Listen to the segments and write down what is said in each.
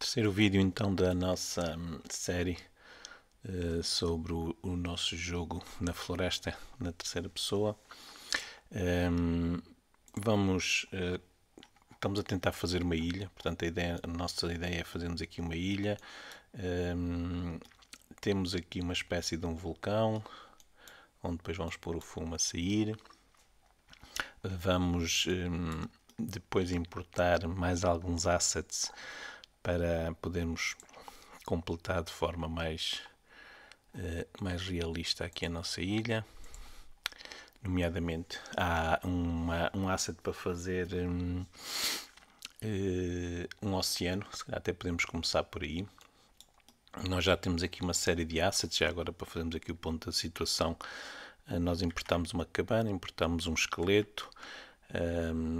Terceiro vídeo então da nossa série sobre o nosso jogo na floresta na terceira pessoa. Estamos a tentar fazer uma ilha, portanto a nossa ideia é fazermos aqui uma ilha. Temos aqui uma espécie de um vulcão, onde depois vamos pôr o fumo a sair. Vamos depois importar mais alguns assets para podermos completar de forma mais realista aqui a nossa ilha. Nomeadamente, há um asset para fazer um oceano, se calhar até podemos começar por aí. Nós já temos aqui uma série de assets, já agora para fazermos aqui o ponto da situação. Nós importamos uma cabana, importamos um esqueleto,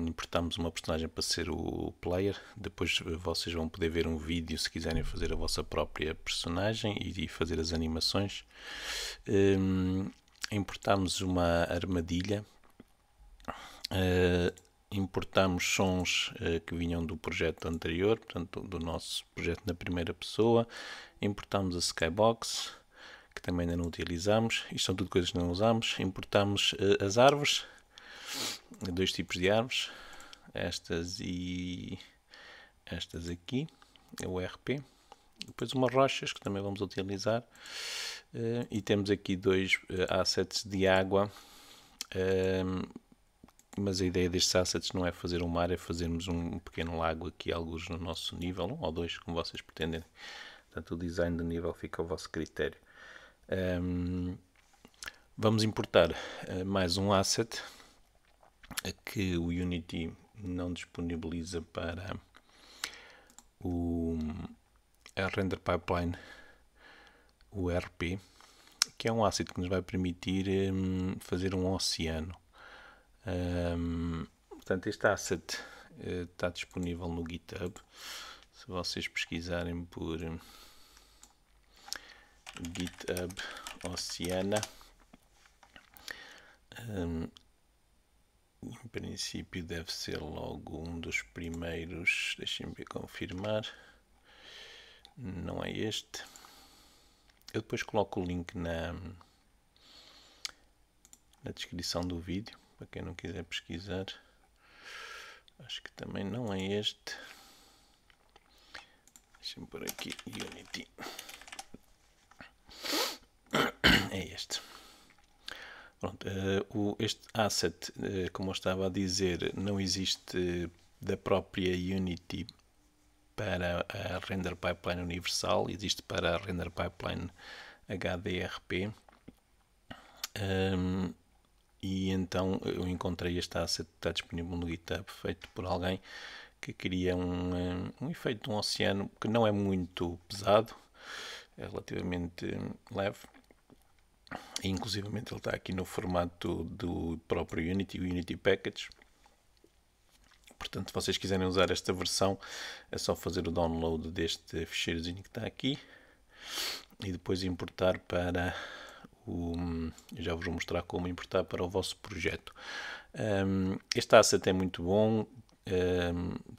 importamos uma personagem para ser o player. Depois vocês vão poder ver um vídeo se quiserem fazer a vossa própria personagem e fazer as animações. Importamos uma armadilha, importamos sons que vinham do projeto anterior, portanto do nosso projeto na primeira pessoa. Importamos a Skybox, que também ainda não utilizamos. Isto são tudo coisas que não usamos. Importamos as árvores, dois tipos de árvores, estas e estas aqui, o RP. Depois umas rochas que também vamos utilizar. E temos aqui dois assets de água, mas a ideia destes assets não é fazer um mar, é fazermos um pequeno lago aqui, alguns no nosso nível, 1 ou 2, como vocês pretenderem. Portanto, o design do nível fica ao vosso critério. Vamos importar mais um asset que o Unity não disponibiliza para a Render Pipeline, o RP, que é um asset que nos vai permitir fazer um oceano. Portanto, este asset está disponível no GitHub. Se vocês pesquisarem por GitHub Oceana, em princípio deve ser logo um dos primeiros. Deixem-me ver, confirmar. Não é este. Eu depois coloco o link na descrição do vídeo, para quem não quiser pesquisar. Acho que também não é este. Deixem-me pôr aqui Unity. É este. Pronto, este asset, como eu estava a dizer, não existe da própria Unity para a Render Pipeline Universal, existe para a Render Pipeline HDRP. E então eu encontrei este asset que está disponível no GitHub, feito por alguém que queria um efeito de um oceano que não é muito pesado, é relativamente leve. E, inclusivamente ele está aqui no formato do próprio Unity, o Unity Package. Portanto, se vocês quiserem usar esta versão, é só fazer o download deste ficheirozinho que está aqui e depois importar para eu já vos vou mostrar como importar para o vosso projeto. Este asset é muito bom,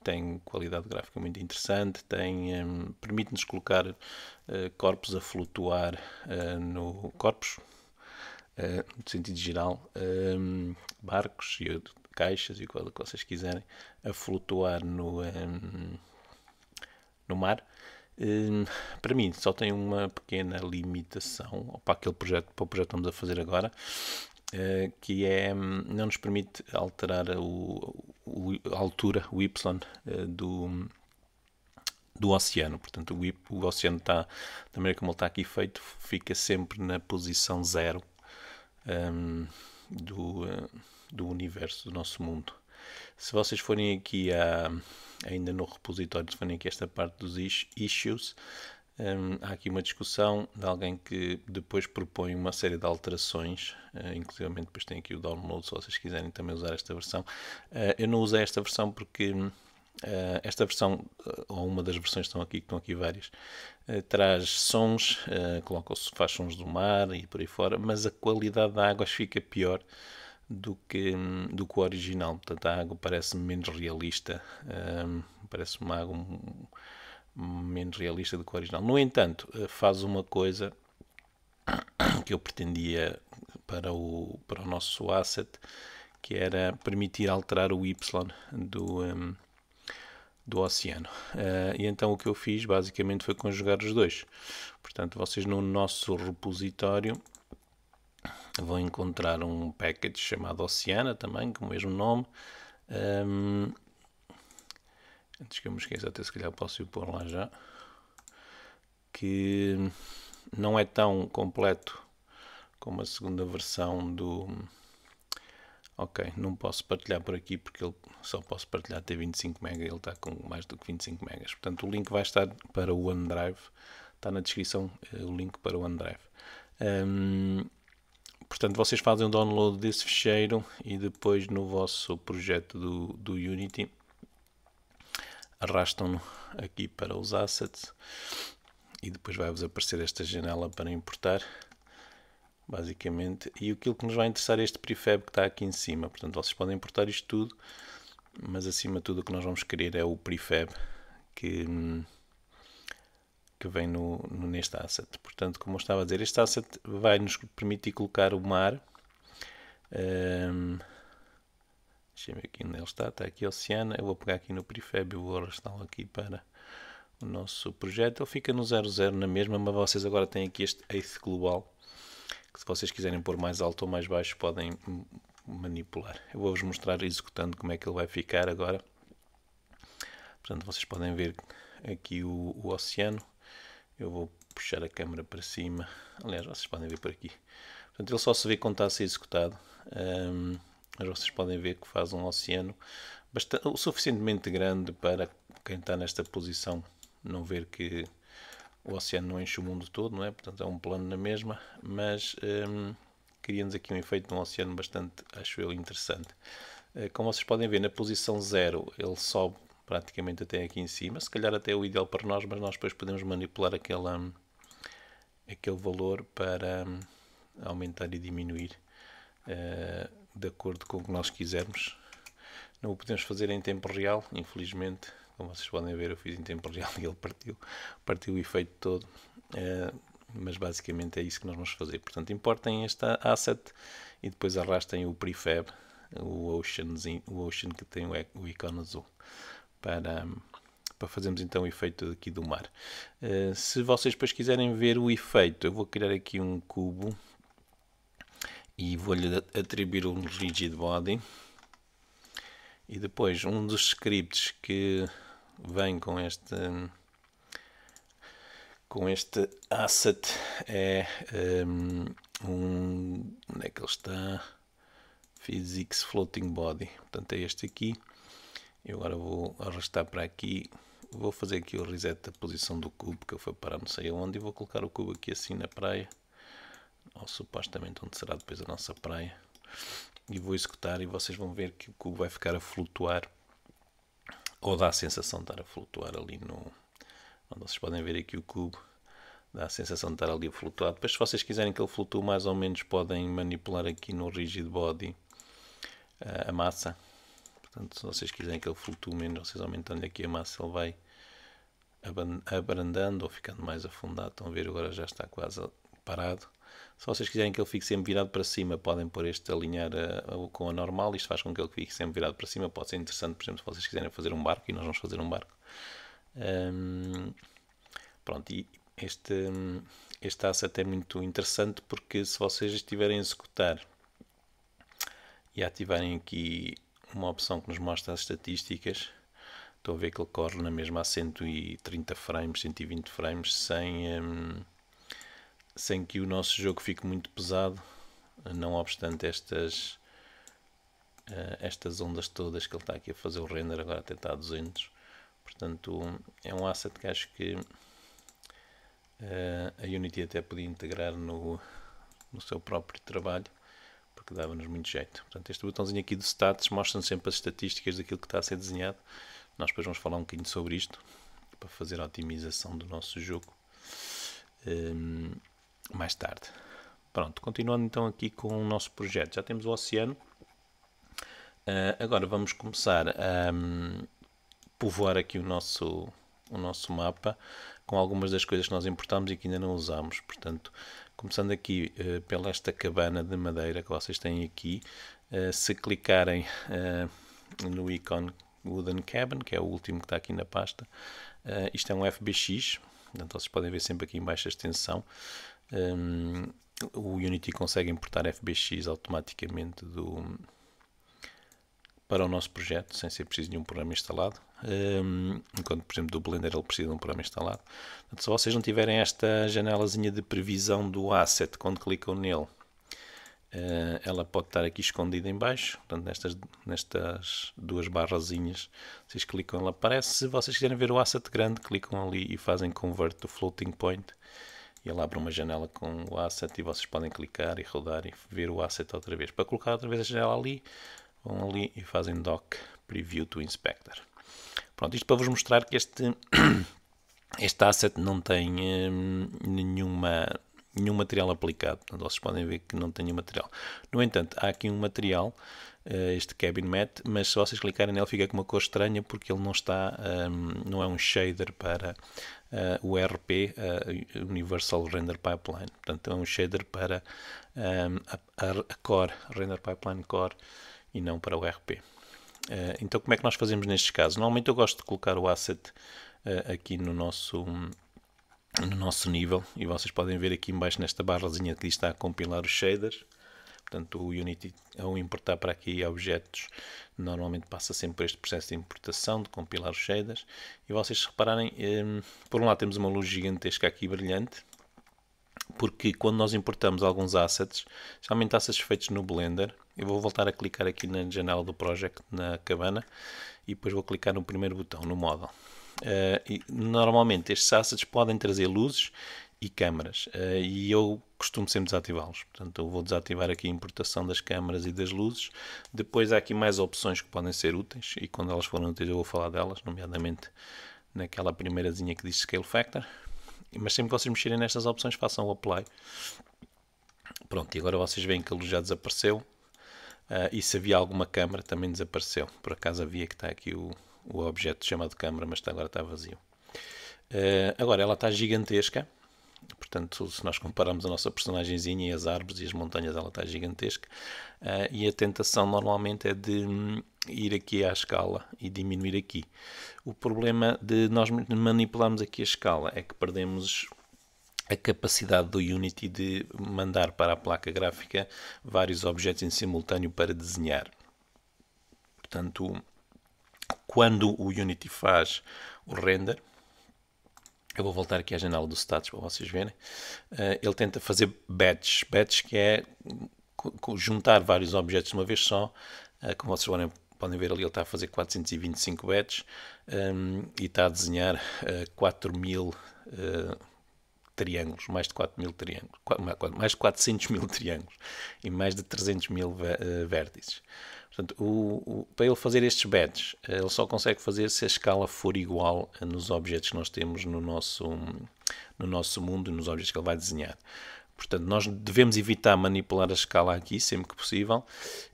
tem qualidade gráfica muito interessante, permite-nos colocar corpos a flutuar no corpos, no sentido geral, barcos e caixas e o que vocês quiserem a flutuar no mar. Para mim só tem uma pequena limitação para o projeto que estamos a fazer agora, que é não nos permite alterar a altura, o Y do oceano. Portanto, o oceano está, da maneira como ele está aqui feito, fica sempre na posição 0 do universo, do nosso mundo. Se vocês forem aqui ainda no repositório, se forem aqui esta parte dos issues, há aqui uma discussão de alguém que depois propõe uma série de alterações, inclusive depois tem aqui o download, se vocês quiserem também usar esta versão. Eu não usei esta versão porque esta versão, ou uma das versões que estão aqui várias, traz sons, faz sons do mar e por aí fora, mas a qualidade da água fica pior do que o original. Portanto, a água parece menos realista, parece uma água menos realista do que o original. No entanto, faz uma coisa que eu pretendia para o nosso asset, que era permitir alterar o Y do oceano. E então o que eu fiz basicamente foi conjugar os dois. Portanto, vocês no nosso repositório vão encontrar um package chamado Oceana também, com o mesmo nome. Antes que eu me esqueça, até se calhar posso ir pôr lá já. Que não é tão completo como a segunda versão do... Ok, não posso partilhar por aqui porque ele só posso partilhar até 25 MB, ele está com mais do que 25 MB. Portanto, o link vai estar para o OneDrive, está na descrição o link para o OneDrive. Portanto, vocês fazem o download desse ficheiro e depois no vosso projeto do Unity arrastam-no aqui para os assets e depois vai-vos aparecer esta janela para importar, basicamente. E aquilo que nos vai interessar é este prefab que está aqui em cima. Portanto, vocês podem importar isto tudo, mas acima de tudo o que nós vamos querer é o prefab que vem neste asset. Portanto, como eu estava a dizer, este asset vai nos permitir colocar o mar. Deixa eu ver aqui onde ele está aqui Oceana. Eu vou pegar aqui no prefab e vou arrastá-lo aqui para o nosso projeto. Ele fica no 00 na mesma, mas vocês agora têm aqui este eighth global, que se vocês quiserem pôr mais alto ou mais baixo podem manipular. Eu vou-vos mostrar executando como é que ele vai ficar agora. Portanto, vocês podem ver aqui o oceano. Eu vou puxar a câmera para cima. Aliás, vocês podem ver por aqui. Portanto, ele só se vê quando está a ser executado. Mas vocês podem ver que faz um oceano o suficientemente grande para quem está nesta posição não ver que o oceano não enche o mundo todo, não é? Portanto, é um plano na mesma, mas cria-nos aqui um efeito de um oceano bastante, acho eu, interessante. Como vocês podem ver, na posição 0 ele sobe praticamente até aqui em cima, se calhar até é o ideal para nós, mas nós depois podemos manipular aquele valor para aumentar e diminuir de acordo com o que nós quisermos. Não o podemos fazer em tempo real, infelizmente. Como vocês podem ver, eu fiz em tempo real e ele partiu o efeito todo. Mas basicamente é isso que nós vamos fazer. Portanto, importem esta asset e depois arrastem o prefab, o Ocean que tem o ícone azul, para fazermos então o efeito aqui do mar. Se vocês depois quiserem ver o efeito, eu vou criar aqui um cubo e vou-lhe atribuir um rigid body. E depois um dos scripts que vem com este asset é onde é que ele está? Physics Floating Body. Portanto, é este aqui. Eu agora vou arrastar para aqui. Vou fazer aqui o reset da posição do cubo, que eu fui parar não sei aonde, e vou colocar o cubo aqui assim na praia, ou supostamente onde será depois a nossa praia. E vou executar e vocês vão ver que o cubo vai ficar a flutuar, ou dá a sensação de estar a flutuar ali onde vocês podem ver aqui o cubo, dá a sensação de estar ali a flutuar. Depois, se vocês quiserem que ele flutue mais ou menos, podem manipular aqui no rigid body a massa. Portanto, se vocês quiserem que ele flutue menos, vocês aumentando aqui a massa, ele vai abrandando ou ficando mais afundado. Estão a ver, agora já está quase parado. Se vocês quiserem que ele fique sempre virado para cima, podem pôr este a alinhar com a normal. Isto faz com que ele fique sempre virado para cima. Pode ser interessante, por exemplo, se vocês quiserem fazer um barco, e nós vamos fazer um barco. Pronto, e este asset é muito interessante porque se vocês estiverem a executar e ativarem aqui uma opção que nos mostra as estatísticas, estão a ver que ele corre na mesma a 130 frames, 120 frames, sem que o nosso jogo fique muito pesado, não obstante estas ondas todas que ele está aqui a fazer o render, agora até está a 200. Portanto, é um asset que acho que a Unity até podia integrar no seu próprio trabalho, porque dava-nos muito jeito. Portanto, este botãozinho aqui de Stats mostra sempre as estatísticas daquilo que está a ser desenhado. Nós depois vamos falar um bocadinho sobre isto, para fazer a otimização do nosso jogo mais tarde. Pronto, continuando então aqui com o nosso projeto. Já temos o oceano. Agora vamos começar a povoar aqui o nosso o nosso mapa com algumas das coisas que nós importamos e que ainda não usamos. Portanto, começando aqui pela esta cabana de madeira que vocês têm aqui, se clicarem no ícone Wooden Cabin, que é o último que está aqui na pasta, isto é um FBX, portanto vocês podem ver sempre aqui em baixa extensão. O Unity consegue importar FBX automaticamente para o nosso projeto, sem ser preciso de um programa instalado, enquanto, por exemplo, do Blender ele precisa de um programa instalado. Portanto, se vocês não tiverem esta janelazinha de previsão do asset, quando clicam nele, ela pode estar aqui escondida em baixo, portanto, nestas duas barrazinhas, vocês clicam, ela aparece. Se vocês quiserem ver o asset grande, clicam ali e fazem Convert to Floating Point, e ele abre uma janela com o asset e vocês podem clicar e rodar e ver o asset outra vez. Para colocar outra vez a janela ali, vão ali e fazem Dock Preview to Inspector. Pronto, isto para vos mostrar que este asset não tem nenhum material aplicado. Portanto, vocês podem ver que não tem nenhum material. No entanto, há aqui um material, este Cabin Mat, mas se vocês clicarem nele fica com uma cor estranha porque ele não está, não é um shader para o RP, Universal Render Pipeline. Portanto, é um shader para a Core, Render Pipeline Core, e não para o RP. Então, como é que nós fazemos nestes casos? Normalmente eu gosto de colocar o asset aqui no nosso nível, e vocês podem ver aqui embaixo nesta barrazinha que está a compilar os shaders. Portanto, o Unity, ao importar para aqui objetos, normalmente passa sempre por este processo de importação, de compilar os shaders. E vocês, se repararem, por um lado temos uma luz gigantesca aqui brilhante, porque quando nós importamos alguns assets, geralmente assets feitos no Blender, eu vou voltar a clicar aqui na janela do Project, na cabana, e depois vou clicar no primeiro botão, no Model. E normalmente estes assets podem trazer luzes e câmaras, e eu costumo sempre desativá-los. Portanto, eu vou desativar aqui a importação das câmaras e das luzes. Depois há aqui mais opções que podem ser úteis, e quando elas forem úteis eu vou falar delas, nomeadamente naquela primeirazinha que diz Scale Factor. Mas sempre que vocês mexerem nestas opções, façam o Apply. Pronto, e agora vocês veem que a luz já desapareceu. E se havia alguma câmara, também desapareceu. Por acaso havia, que está aqui o objeto chamado câmara, mas agora está vazio. Agora ela está gigantesca. Portanto, se nós compararmos a nossa personagenzinha e as árvores e as montanhas, ela está gigantesca. E a tentação normalmente é de ir aqui à escala e diminuir aqui. O problema de nós manipularmos aqui a escala é que perdemos a capacidade do Unity de mandar para a placa gráfica vários objetos em simultâneo para desenhar. Portanto, quando o Unity faz o render, eu vou voltar aqui à janela do Status para vocês verem, ele tenta fazer batch, que é juntar vários objetos de uma vez só. Como vocês podem ver ali, ele está a fazer 425 batches e está a desenhar 4.000 triângulos, mais de 4.000 triângulos, mais de 400 mil triângulos e mais de 300 mil vértices. Portanto, para ele fazer estes batches, ele só consegue fazer se a escala for igual nos objetos que nós temos no nosso mundo, nos objetos que ele vai desenhar. Portanto, nós devemos evitar manipular a escala aqui, sempre que possível,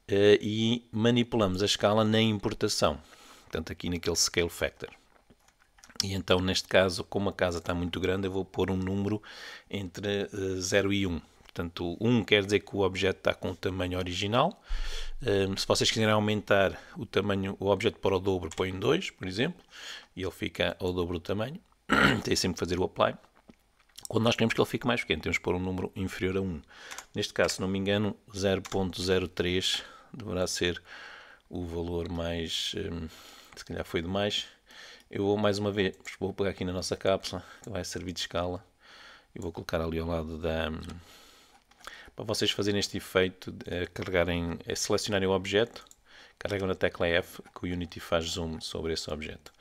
e manipulamos a escala na importação, portanto, aqui naquele Scale Factor. E então, neste caso, como a casa está muito grande, eu vou pôr um número entre 0 e 1. Portanto, 1 quer dizer que o objeto está com o tamanho original. Se vocês quiserem aumentar o tamanho, o objeto para o dobro, põem 2, por exemplo, e ele fica ao dobro do tamanho. Tem sempre que fazer o Apply. Quando nós queremos que ele fique mais pequeno, temos que pôr um número inferior a 1. Neste caso, se não me engano, 0.03 deverá ser o valor mais... se calhar foi demais. Eu vou mais uma vez, vou pegar aqui na nossa cápsula, que vai servir de escala, e vou colocar ali ao lado para vocês fazerem este efeito, selecionarem o objeto, carregam na tecla F, que o Unity faz zoom sobre esse objeto.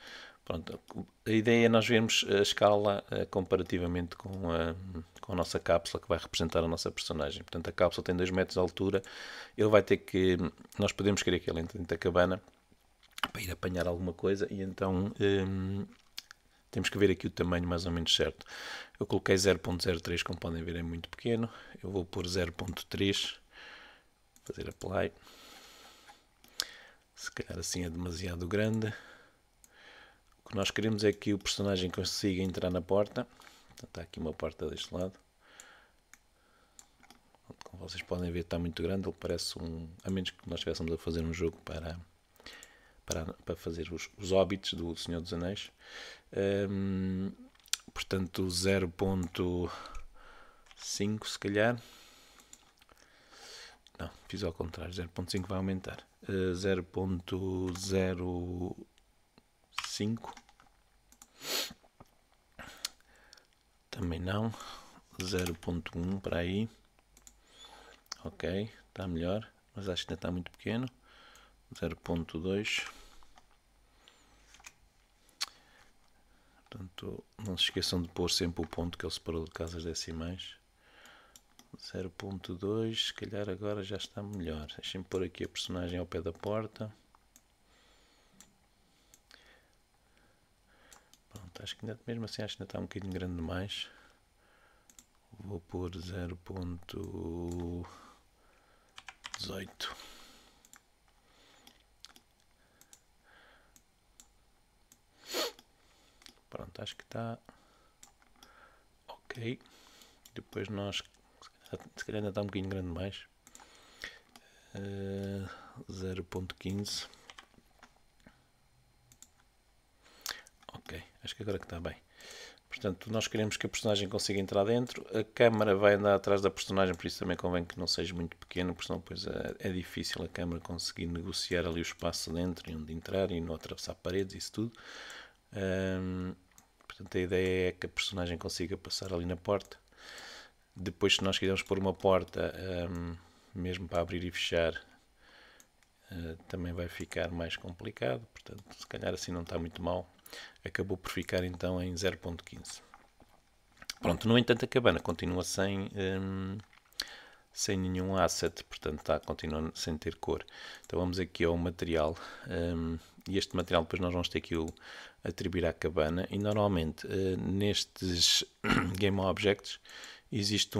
Pronto, a ideia é nós vermos a escala comparativamente com a nossa cápsula, que vai representar a nossa personagem. Portanto, a cápsula tem 2 metros de altura, nós podemos querer que ele entre dentro da cabana, para ir apanhar alguma coisa, e então temos que ver aqui o tamanho mais ou menos certo. Eu coloquei 0.03, como podem ver é muito pequeno. Eu vou pôr 0.3, fazer Apply. Se calhar assim é demasiado grande. O que nós queremos é que o personagem consiga entrar na porta. Então, está aqui uma porta deste lado. Como vocês podem ver, está muito grande. Ele parece a menos que nós estivéssemos a fazer um jogo para fazer os Hobbits do Senhor dos Anéis. Portanto, 0.5 se calhar. Não, fiz ao contrário. 0.5 vai aumentar. 0.05 também não. 0.1 para aí. Ok, está melhor, mas acho que ainda está muito pequeno. 0.2. Portanto, não se esqueçam de pôr sempre o ponto que ele separou de casas decimais. 0.2, se calhar agora já está melhor. Deixem-me pôr aqui a personagem ao pé da porta. Pronto, acho que ainda, mesmo assim acho que ainda está um bocadinho grande demais. Vou pôr 0.18. Pronto, acho que está ok. Depois nós, se calhar ainda está um bocadinho grande demais. 0.15. Ok, acho que agora que está bem. Portanto, nós queremos que a personagem consiga entrar dentro. A câmara vai andar atrás da personagem, por isso também convém que não seja muito pequeno, porque senão depois é difícil a câmara conseguir negociar ali o espaço dentro e onde entrar e não atravessar paredes, isso tudo. Portanto, a ideia é que a personagem consiga passar ali na porta. Depois, se nós quisermos pôr uma porta, mesmo para abrir e fechar, também vai ficar mais complicado. Portanto, se calhar assim não está muito mal. Acabou por ficar então em 0.15. Pronto, no entanto a cabana continua sem nenhum asset, portanto continua sem ter cor. Então vamos aqui ao material, e este material depois nós vamos ter que o atribuir à cabana, e normalmente nestes Game Objects existe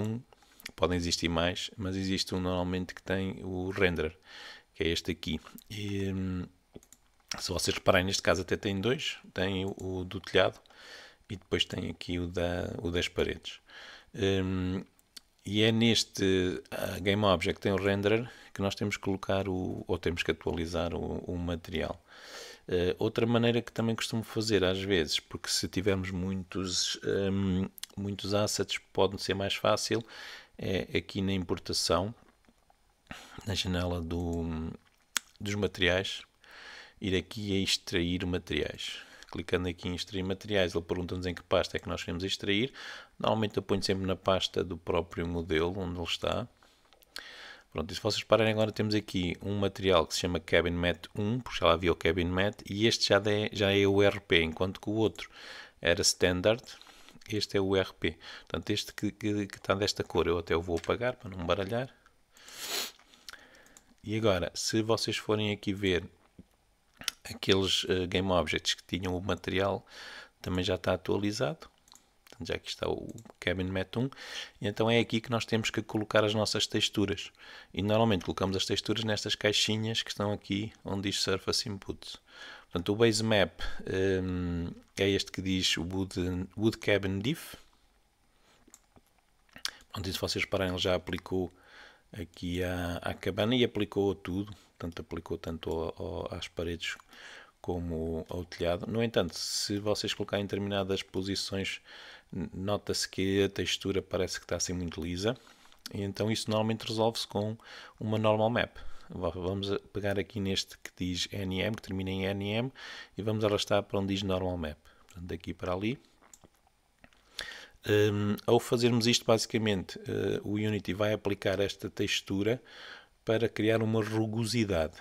podem existir mais, mas existe normalmente que tem o render, que é este aqui. E, se vocês repararem, neste caso até tem dois, tem o do telhado e depois tem aqui o das paredes. E é neste Game Object que tem o renderer que nós temos que colocar ou temos que atualizar o material. Outra maneira que também costumo fazer às vezes, porque se tivermos muitos assets pode ser mais fácil, é aqui na importação, na janela dos materiais, ir aqui a extrair materiais. Clicando aqui em extrair materiais, ele pergunta-nos em que pasta é que nós queremos extrair. Normalmente eu ponho sempre na pasta do próprio modelo onde ele está. Pronto, e se vocês pararem agora, temos aqui um material que se chama Cabin Mat 1, porque já lá havia o Cabin Mat, e este já é o RP, enquanto que o outro era Standard. Este é o RP. Portanto, este que está desta cor eu até o vou apagar para não baralhar. E agora, se vocês forem aqui ver aqueles Game Objects que tinham o material, também já está atualizado. Portanto, já aqui está o Cabin Mat 1. E então é aqui que nós temos que colocar as nossas texturas. E normalmente colocamos as texturas nestas caixinhas que estão aqui onde diz Surface Inputs. Portanto, o Base Map é este que diz Wood Cabin Diff. Onde, se vocês repararem, ele já aplicou aqui à cabana e aplicou a tudo. Portanto, aplicou tanto às paredes como ao telhado. No entanto, se vocês colocarem em determinadas posições, nota-se que a textura parece que está assim muito lisa. E então isso normalmente resolve-se com uma normal map. Vamos pegar aqui neste que diz NM, que termina em NM, e vamos arrastar para onde diz normal map. Portanto, daqui para ali. Ao fazermos isto, basicamente, o Unity vai aplicar esta textura para criar uma rugosidade.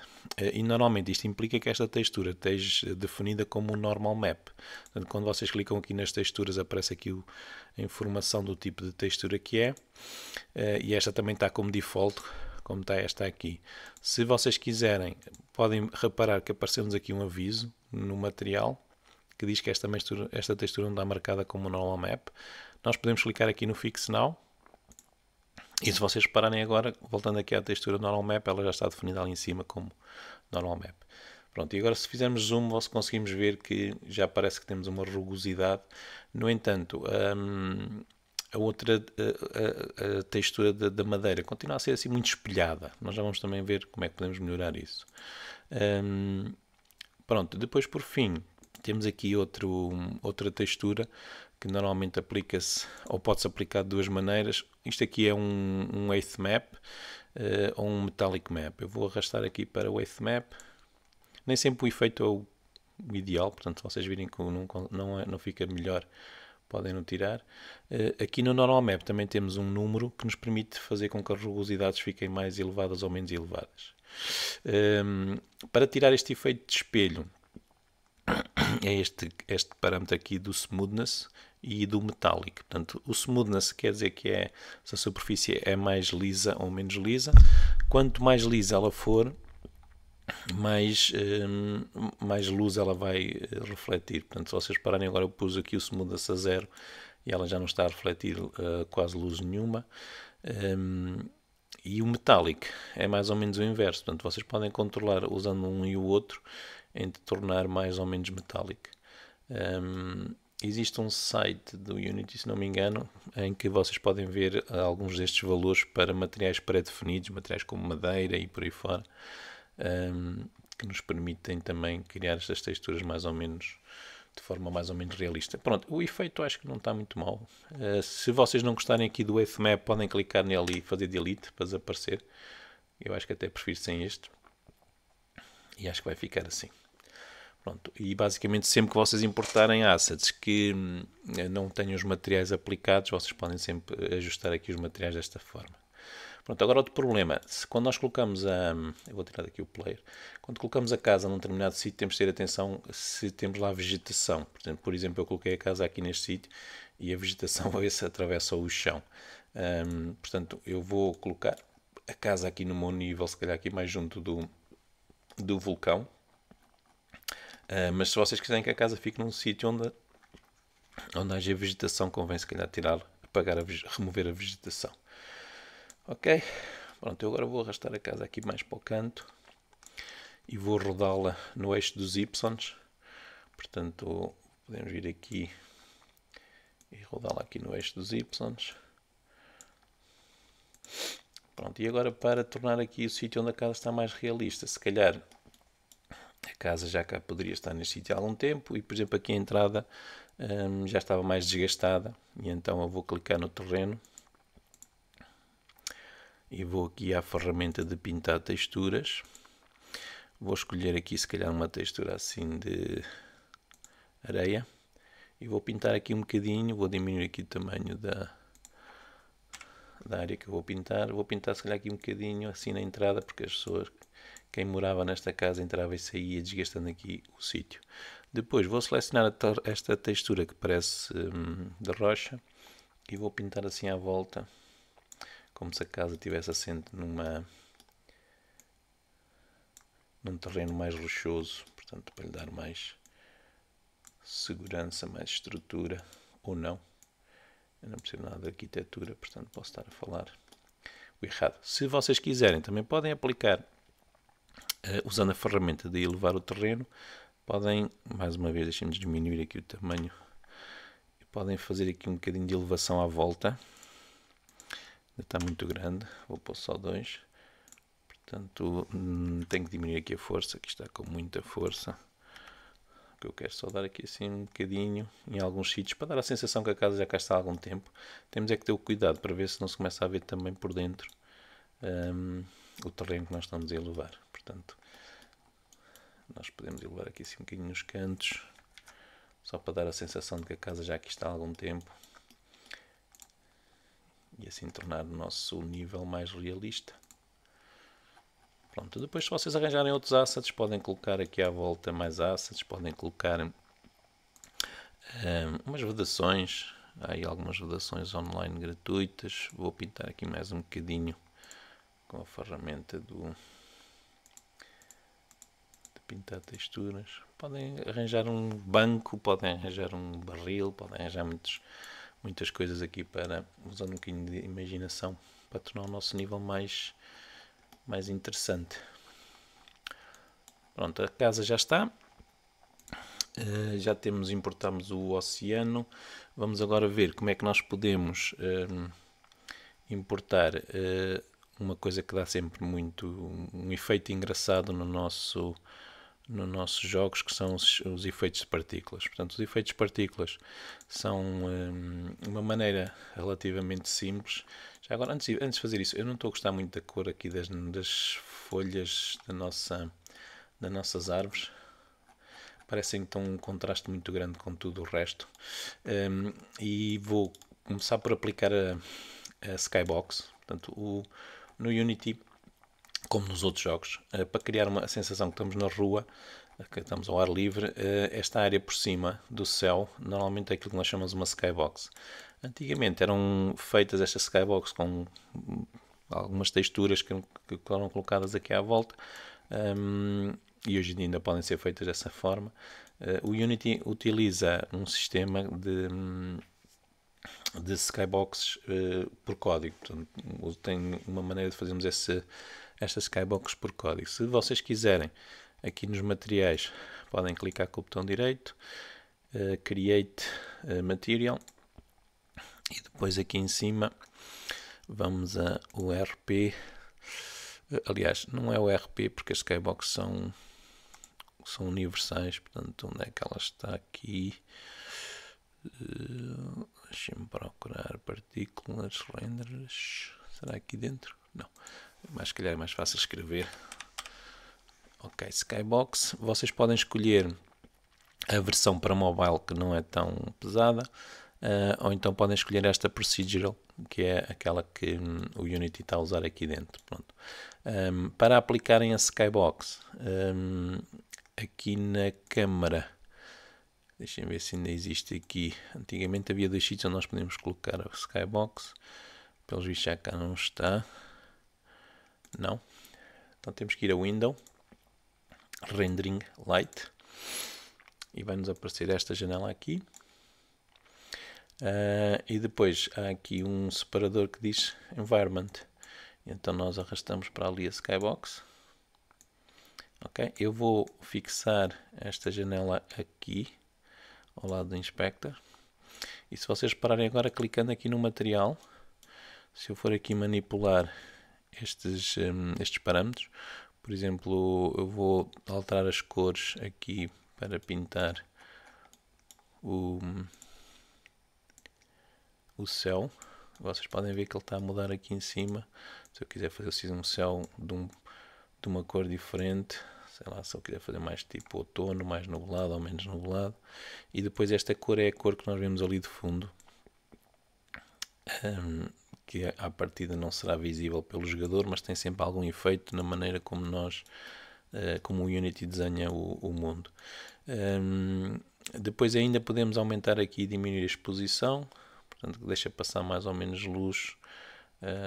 E normalmente isto implica que esta textura esteja definida como um normal map. Portanto, quando vocês clicam aqui nas texturas, aparece aqui a informação do tipo de textura que é. E esta também está como default, como está esta aqui. Se vocês quiserem, podem reparar que apareceu-nos aqui um aviso no material que diz que esta textura não está marcada como normal map. Nós podemos clicar aqui no Fix Now. E se vocês repararem agora, voltando aqui à textura normal map, ela já está definida ali em cima como normal map. Pronto, e agora se fizermos zoom, conseguimos ver que já parece que temos uma rugosidade. No entanto, a outra a textura da madeira continua a ser assim muito espelhada. Nós já vamos também ver como é que podemos melhorar isso. Pronto, depois por fim temos aqui outra textura que normalmente aplica-se ou pode-se aplicar de duas maneiras. Isto aqui é um Eighth Map ou um Metallic Map. Eu vou arrastar aqui para o Eighth Map. Nem sempre o efeito é o ideal, portanto se vocês virem que não fica melhor, podem não tirar. Aqui no Normal Map também temos um número que nos permite fazer com que as rugosidades fiquem mais elevadas ou menos elevadas. Para tirar este efeito de espelho, é este parâmetro aqui do Smoothness e do Metallic. Portanto, o Smoothness quer dizer que é se a superfície é mais lisa ou menos lisa. Quanto mais lisa ela for, mais luz ela vai refletir. Portanto, se vocês pararem agora, eu pus aqui o Smoothness a 0 e ela já não está a refletir quase luz nenhuma. E o Metallic é mais ou menos o inverso. Portanto, vocês podem controlar usando um e o outro em tornar mais ou menos Metallic. Existe um site do Unity, se não me engano, em que vocês podem ver alguns destes valores para materiais pré-definidos, materiais como madeira e por aí fora, que nos permitem também criar estas texturas mais ou menos de forma mais ou menos realista. Pronto, o efeito acho que não está muito mal. Se vocês não gostarem aqui do Eighth Map, podem clicar nele e fazer delete para desaparecer. Eu acho que até prefiro sem este. E acho que vai ficar assim. Pronto, e basicamente sempre que vocês importarem assets que não tenham os materiais aplicados, vocês podem sempre ajustar aqui os materiais desta forma. Pronto, agora outro problema, quando nós colocamos eu vou tirar daqui o player, quando colocamos a casa num determinado sítio, temos de ter atenção se temos lá vegetação. Por exemplo, eu coloquei a casa aqui neste sítio e a vegetação a ver se atravessa o chão. Portanto, eu vou colocar a casa aqui no meu nível, se calhar aqui mais junto do vulcão. Mas se vocês quiserem que a casa fique num sítio onde haja vegetação, convém se calhar remover a vegetação. Ok, pronto, eu agora vou arrastar a casa aqui mais para o canto e vou rodá-la no eixo dos Y. Portanto, podemos vir aqui e rodá-la aqui no eixo dos Y. Pronto, e agora para tornar aqui o sítio onde a casa está mais realista, se calhar a casa já cá poderia estar neste sítio há algum tempo e, por exemplo, aqui a entrada já estava mais desgastada e então eu vou clicar no terreno e vou aqui à ferramenta de pintar texturas. Vou escolher aqui se calhar uma textura assim de areia e vou pintar aqui um bocadinho, vou diminuir aqui o tamanho da área que eu vou pintar se calhar aqui um bocadinho assim na entrada, porque as pessoas, quem morava nesta casa entrava e saía desgastando aqui o sítio. Depois vou selecionar esta textura que parece de rocha e vou pintar assim à volta, como se a casa estivesse assente num terreno mais rochoso, portanto para lhe dar mais segurança, mais estrutura, ou não. Eu não percebo nada de arquitetura, portanto posso estar a falar o errado. Se vocês quiserem, também podem aplicar, usando a ferramenta de elevar o terreno, podem, mais uma vez, deixem-me diminuir aqui o tamanho, podem fazer aqui um bocadinho de elevação à volta. Ainda está muito grande, vou pôr só 2. Portanto, tenho que diminuir aqui a força, que está com muita força. Que eu quero só dar aqui assim um bocadinho em alguns sítios, para dar a sensação que a casa já cá está há algum tempo. Temos é que ter o cuidado para ver se não se começa a ver também por dentro o terreno que nós estamos a elevar. Portanto, nós podemos elevar aqui assim um bocadinho nos cantos, só para dar a sensação de que a casa já aqui está há algum tempo. E assim tornar o nosso nível mais realista. Pronto, depois se vocês arranjarem outros assets, podem colocar aqui à volta mais assets, podem colocar umas vedações, há aí algumas vedações online gratuitas. Vou pintar aqui mais um bocadinho com a ferramenta de pintar texturas. Podem arranjar um banco, podem arranjar um barril, podem arranjar muitas coisas aqui para, usando um bocadinho de imaginação, para tornar o nosso nível mais interessante. Pronto, a casa já está. Já importamos o oceano. Vamos agora ver como é que nós podemos importar uma coisa que dá sempre um efeito engraçado nos nossos jogos, que são os efeitos de partículas. Portanto, os efeitos de partículas são uma maneira relativamente simples. Já agora, antes de fazer isso, eu não estou a gostar muito da cor aqui das folhas das nossas árvores. Parecem que estão um contraste muito grande com tudo o resto. E vou começar por aplicar a Skybox. Portanto, no Unity, como nos outros jogos, para criar uma sensação que estamos na rua, que estamos ao ar livre, esta área por cima do céu, normalmente é aquilo que nós chamamos uma Skybox. Antigamente eram feitas estas Skybox com algumas texturas que foram colocadas aqui à volta, e hoje em dia ainda podem ser feitas dessa forma. O Unity utiliza um sistema de skyboxes por código. Portanto, tem uma maneira de fazermos estas skyboxes por código. Se vocês quiserem, aqui nos materiais, podem clicar com o botão direito, Create Material, e depois aqui em cima vamos a URP. Aliás, não é o RP, porque as skyboxes são universais. Portanto, onde é que ela está aqui? Deixem-me procurar partículas, renders. Será aqui dentro? Não. Mas se calhar é mais fácil escrever. Ok, Skybox. Vocês podem escolher a versão para mobile, que não é tão pesada, ou então podem escolher esta Procedural, que é aquela que o Unity está a usar aqui dentro. Pronto. Para aplicarem a Skybox, aqui na câmara, deixem ver se ainda existe aqui. Antigamente havia dois sítios onde nós podíamos colocar a Skybox. Pelos vistos já cá não está. Não. Então temos que ir a Window, Rendering Light, e vai-nos aparecer esta janela aqui. E depois há aqui um separador que diz Environment. Então nós arrastamos para ali a Skybox. Ok, eu vou fixar esta janela aqui ao lado do Inspector. E se vocês pararem agora clicando aqui no material, se eu for aqui manipular estes parâmetros, por exemplo, eu vou alterar as cores aqui para pintar o céu. Vocês podem ver que ele está a mudar aqui em cima. Se eu quiser fazer um céu de uma cor diferente, sei lá, se eu quiser fazer mais tipo outono, mais nublado ou menos nublado. E depois esta cor é a cor que nós vemos ali de fundo, que à partida não será visível pelo jogador, mas tem sempre algum efeito na maneira como como o Unity desenha o mundo. Depois ainda podemos aumentar aqui e diminuir a exposição, portanto deixa passar mais ou menos luz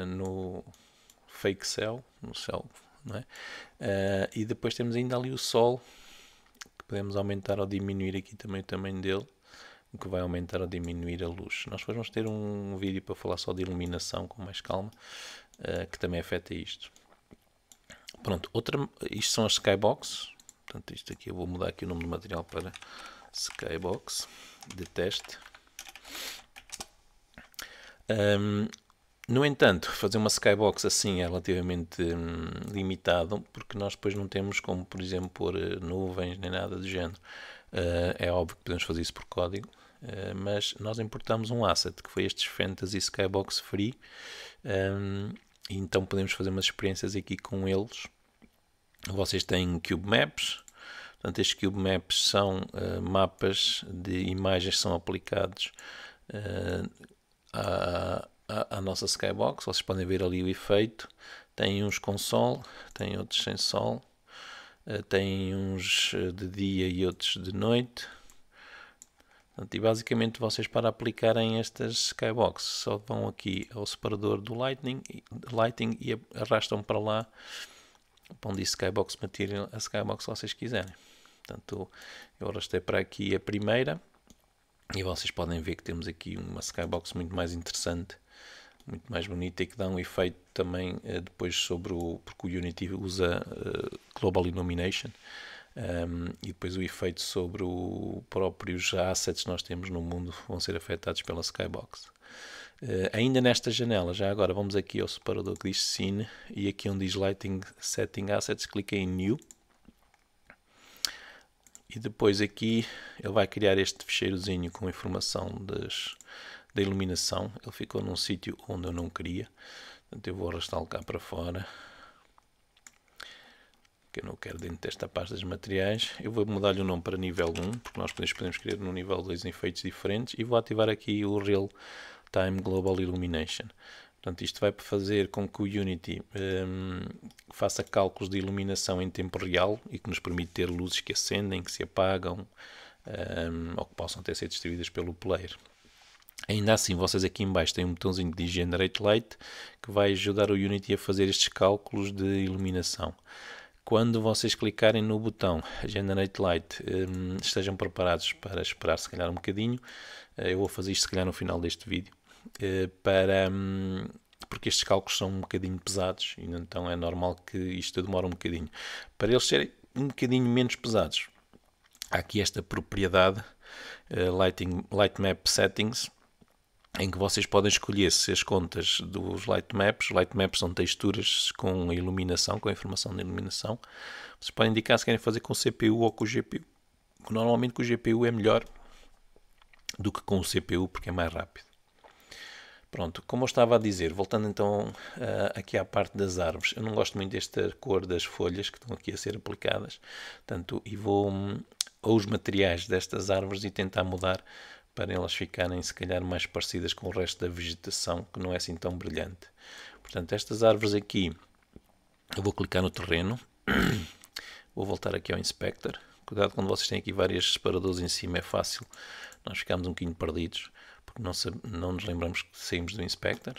no fake céu, no céu, não é? E depois temos ainda ali o sol, que podemos aumentar ou diminuir aqui também o tamanho dele, o que vai aumentar ou diminuir a luz. Nós depois vamos ter um vídeo para falar só de iluminação com mais calma, que também afeta isto. Pronto, isto são as Skybox. Portanto, isto aqui eu vou mudar aqui o nome do material para Skybox de teste. No entanto, fazer uma Skybox assim é relativamente limitado, porque nós depois não temos como, por exemplo, pôr nuvens nem nada do género. É óbvio que podemos fazer isso por código, mas nós importamos um asset, que foi estes Fantasy Skybox Free, e então podemos fazer umas experiências aqui com eles. Vocês têm Cube Maps. Portanto, estes Cube Maps são mapas de imagens que são aplicados à nossa Skybox. Vocês podem ver ali o efeito. Tem uns com sol, tem outros sem sol, tem uns de dia e outros de noite. Portanto, e basicamente vocês, para aplicarem estas Skybox, só vão aqui ao separador do Lighting e arrastam para lá, para onde diz Skybox Material, a Skybox que vocês quiserem. Portanto, eu arrastei para aqui a primeira e vocês podem ver que temos aqui uma Skybox muito mais interessante, muito mais bonita, e que dá um efeito também depois porque o Unity usa Global Illumination, e depois o efeito sobre os próprios assets que nós temos no mundo vão ser afetados pela Skybox. Ainda nesta janela, já agora vamos aqui ao separador que diz Scene e aqui onde diz Lighting Setting Assets, cliquei em New e depois aqui ele vai criar este ficheirozinho com informação da iluminação. Ele ficou num sítio onde eu não queria, portanto eu vou arrastá-lo cá para fora, que eu não quero dentro desta pasta dos materiais. Eu vou mudar-lhe o nome para nível 1, porque nós podemos criar no nível 2 efeitos diferentes, e vou ativar aqui o Real Time Global Illumination. Portanto, isto vai fazer com que o Unity faça cálculos de iluminação em tempo real e que nos permite ter luzes que acendem, que se apagam, ou que possam até ser distribuídas pelo player. Ainda assim, vocês aqui em baixo têm um botãozinho de Generate Light que vai ajudar o Unity a fazer estes cálculos de iluminação. Quando vocês clicarem no botão Generate Light, estejam preparados para esperar se calhar um bocadinho. Eu vou fazer isto se calhar no final deste vídeo, porque estes cálculos são um bocadinho pesados e então é normal que isto demore um bocadinho. Para eles serem um bocadinho menos pesados, há aqui esta propriedade Light Map Settings, em que vocês podem escolher se as contas dos Light Maps são texturas com iluminação, com a informação de iluminação. Vocês podem indicar se querem fazer com o CPU ou com o GPU. Normalmente com o GPU é melhor do que com o CPU, porque é mais rápido. Pronto, como eu estava a dizer, voltando então aqui à parte das árvores, eu não gosto muito desta cor das folhas que estão aqui a ser aplicadas, portanto, e vou aos materiais destas árvores e tentar mudar para elas ficarem se calhar mais parecidas com o resto da vegetação, que não é assim tão brilhante. Portanto, estas árvores aqui, eu vou clicar no terreno, vou voltar aqui ao Inspector. Cuidado, quando vocês têm aqui vários separadores em cima é fácil nós ficamos um bocadinho perdidos, porque não nos lembramos que saímos do Inspector.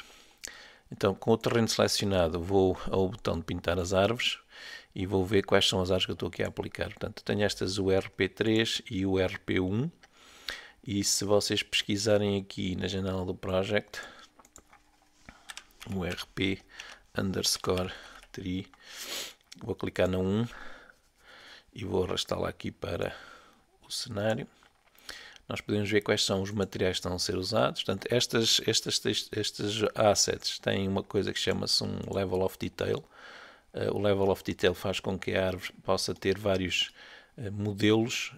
Então, com o terreno selecionado, vou ao botão de pintar as árvores e vou ver quais são as árvores que eu estou aqui a aplicar. Portanto, tenho estas, o RP3 e o RP1. E se vocês pesquisarem aqui na janela do Project, o RP_3, vou clicar na 1 e vou arrastá-la aqui para o cenário. Nós podemos ver quais são os materiais que estão a ser usados. Portanto, estes assets têm uma coisa que chama-se um Level of Detail. O Level of Detail faz com que a árvore possa ter vários modelos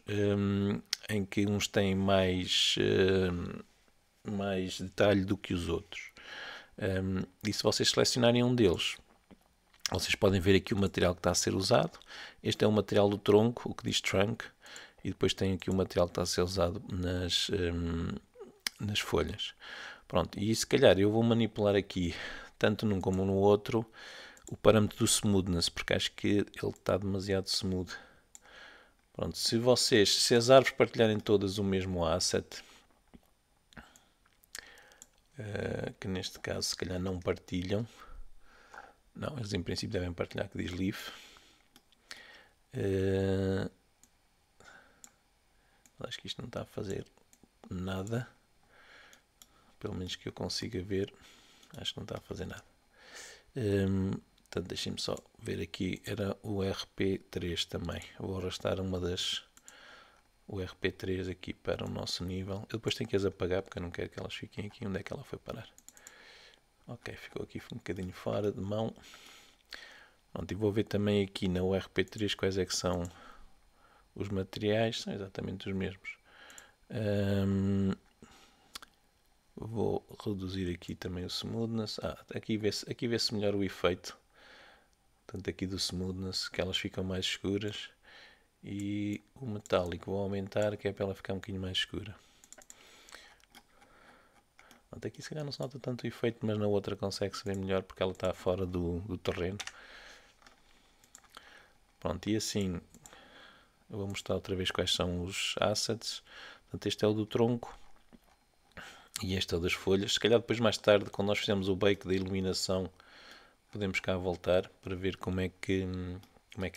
em que uns têm mais detalhe do que os outros. E se vocês selecionarem um deles, vocês podem ver aqui o material que está a ser usado. Este é o material do tronco, o que diz Trunk, e depois tem aqui o material que está a ser usado nas folhas. Pronto, e se calhar eu vou manipular aqui, tanto num como no outro, o parâmetro do Smoothness, porque acho que ele está demasiado smooth. Pronto, se as árvores partilharem todas o mesmo asset, que neste caso se calhar não partilham, não, eles em princípio devem partilhar, que diz Leaf. Acho que isto não está a fazer nada, pelo menos que eu consiga ver, acho que não está a fazer nada. Portanto, deixem-me só ver aqui, era o RP3 também. Eu vou arrastar o RP3 aqui para o nosso nível. Eu depois tenho que as apagar porque eu não quero que elas fiquem aqui. Onde é que ela foi parar? Ok, ficou aqui um bocadinho fora de mão. Pronto, e vou ver também aqui na URP3 quais é que são os materiais. São exatamente os mesmos. Vou reduzir aqui também o Smoothness. Aqui vê-se melhor o efeito. Portanto, aqui do Smoothness, que elas ficam mais escuras. E o metálico vou aumentar, que é para ela ficar um bocadinho mais escura. Pronto, aqui se calhar não se nota tanto o efeito, mas na outra consegue-se ver melhor porque ela está fora do terreno. Pronto, e assim eu vou mostrar outra vez quais são os assets. Portanto, este é o do tronco e este é o das folhas. Se calhar depois mais tarde, quando nós fizermos o bake da iluminação, podemos cá voltar para ver como é que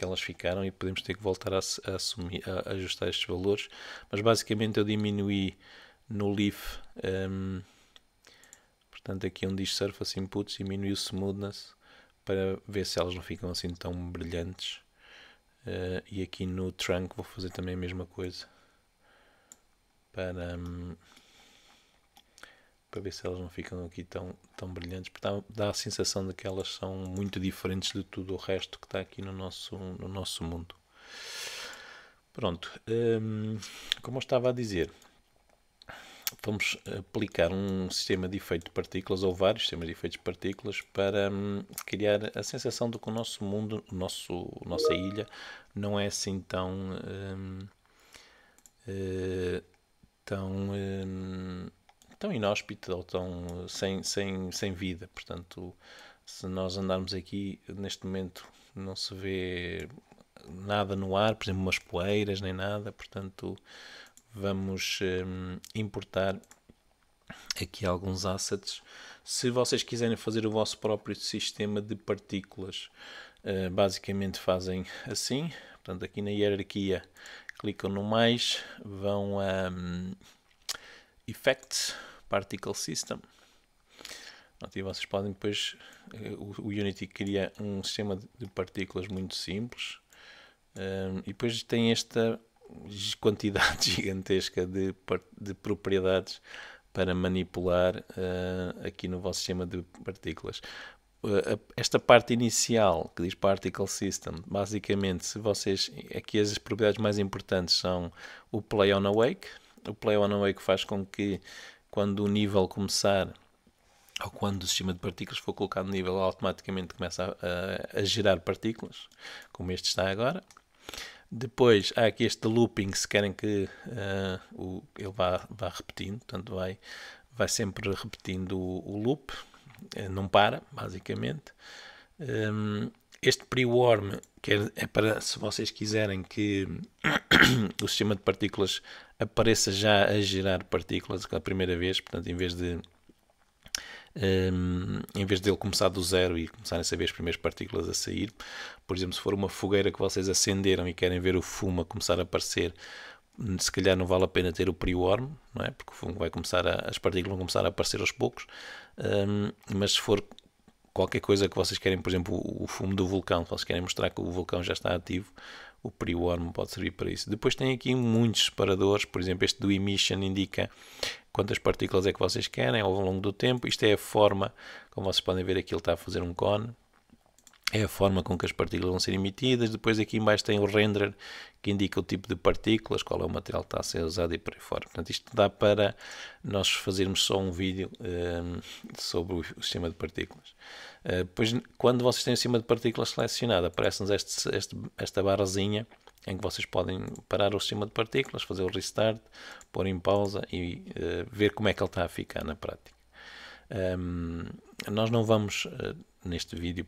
elas ficaram e podemos ter que voltar a ajustar estes valores. Mas basicamente eu diminuí no Leaf, portanto aqui onde diz Surface Inputs, diminuí o Smoothness para ver se elas não ficam assim tão brilhantes. E aqui no trunk vou fazer também a mesma coisa para ver se elas não ficam aqui tão brilhantes, porque dá a sensação de que elas são muito diferentes de tudo o resto que está aqui no nosso mundo. Pronto, como eu estava a dizer, vamos aplicar um sistema de efeito de partículas, ou vários sistemas de efeitos de partículas, para criar a sensação de que o nosso mundo, nossa ilha, não é assim tão inóspita ou tão sem vida. Portanto, se nós andarmos aqui, neste momento não se vê nada no ar, por exemplo, umas poeiras nem nada, portanto vamos importar aqui alguns assets. Se vocês quiserem fazer o vosso próprio sistema de partículas, basicamente fazem assim. Portanto, aqui na hierarquia clicam no mais, vão a Effects, Particle System. E vocês podem depois, o Unity cria um sistema de partículas muito simples, e depois tem esta quantidade gigantesca de propriedades para manipular aqui no vosso sistema de partículas. Esta parte inicial que diz Particle System, basicamente, se vocês, aqui as propriedades mais importantes são o Play on Awake. O Play on Awake faz com que quando o nível começar, ou quando o sistema de partículas for colocado no nível, automaticamente começa a gerar partículas, como este está agora. Depois há aqui este looping, se querem que ele vá repetindo, portanto vai sempre repetindo o loop, não para, basicamente. Este pre-warm, que é para, se vocês quiserem que o sistema de partículas apareça já a gerar partículas pela primeira vez, portanto, em vez de ele começar do zero e começarem a saber as primeiras partículas a sair. Por exemplo, se for uma fogueira que vocês acenderam e querem ver o fumo a começar a aparecer, se calhar não vale a pena ter o pre-warm, não é? Porque o fumo vai começar as partículas vão começar a aparecer aos poucos. Mas se for qualquer coisa que vocês querem, por exemplo, o fumo do vulcão, se vocês querem mostrar que o vulcão já está ativo, o pre-warm pode servir para isso. Depois tem aqui muitos separadores, por exemplo, este do emission indica quantas partículas é que vocês querem ao longo do tempo. Isto é a forma, como vocês podem ver aqui, ele está a fazer um cone. É a forma com que as partículas vão ser emitidas. Depois aqui em baixo tem o render, que indica o tipo de partículas, qual é o material que está a ser usado e por aí fora. Portanto, isto dá para nós fazermos só um vídeo sobre o sistema de partículas. Depois, quando vocês têm o sistema de partículas selecionado, aparece-nos esta barrazinha em que vocês podem parar o sistema de partículas, fazer o restart, pôr em pausa e ver como é que ele está a ficar na prática. Nós não vamos, neste vídeo,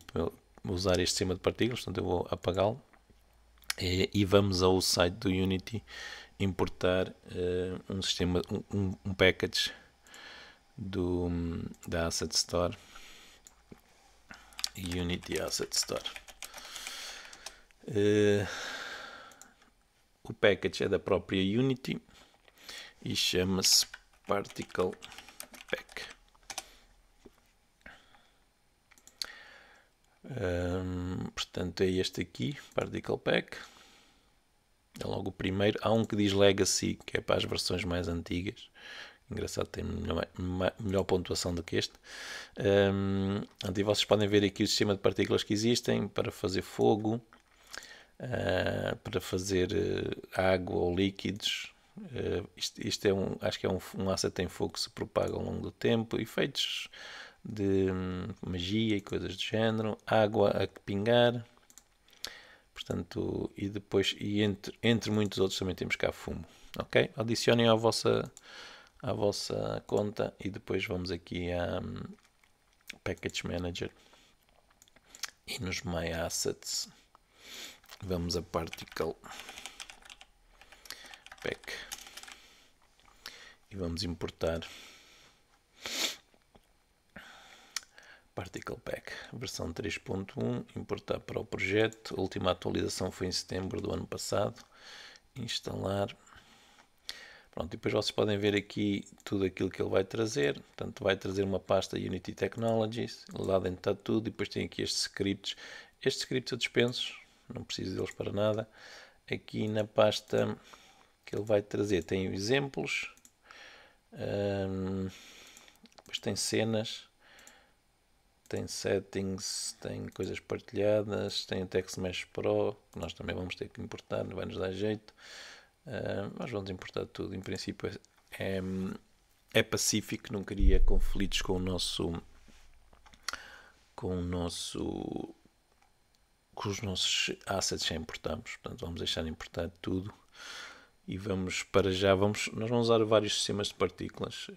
usar este sistema de partículas, portanto eu vou apagá-lo e vamos ao site do Unity importar um sistema, um package da Asset Store, Unity Asset Store. O package é da própria Unity e chama-se Particle Pack. Portanto, é este aqui, Particle Pack. É logo o primeiro. Há um que diz Legacy, que é para as versões mais antigas. Engraçado, tem melhor pontuação do que este. E vocês podem ver aqui o sistema de partículas que existem para fazer fogo, para fazer água ou líquidos. Isto é acho que é um asset em fogo que se propaga ao longo do tempo. Efeitos de magia e coisas do género. Água a pingar. Portanto, e depois, entre muitos outros, também temos cá fumo. Ok? Adicionem à vossa conta e depois vamos aqui a Package Manager e nos My Assets vamos a Particle Pack e vamos importar Particle Pack versão 3.1, importar para o projeto. A última atualização foi em setembro do ano passado. Instalar. Pronto, e depois vocês podem ver aqui tudo aquilo que ele vai trazer. Portanto, vai trazer uma pasta Unity Technologies, lá dentro está tudo, e depois tem aqui estes scripts. Estes scripts eu dispenso, não preciso deles para nada. Aqui na pasta que ele vai trazer tem exemplos, depois tem cenas, tem settings, tem coisas partilhadas, tem o TextMesh Pro, que nós também vamos ter que importar, não vai nos dar jeito, mas vamos importar tudo. Em princípio é pacífico, não cria conflitos com os nossos assets que importamos. Portanto, vamos deixar de importar tudo e vamos para já, nós vamos usar vários sistemas de partículas.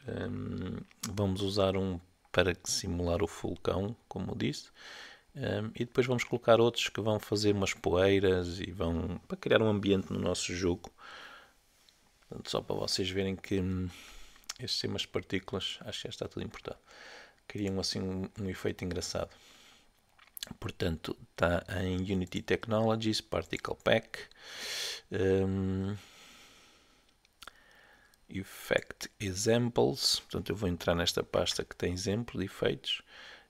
Vamos usar um para simular o vulcão, como eu disse, e depois vamos colocar outros que vão fazer umas poeiras e vão para criar um ambiente no nosso jogo. Portanto, só para vocês verem que estes sistemas de partículas, acho que já está tudo importado, criam assim um efeito engraçado. Portanto, está em Unity Technologies, Particle Pack, Effect Examples. Portanto, eu vou entrar nesta pasta que tem exemplo de efeitos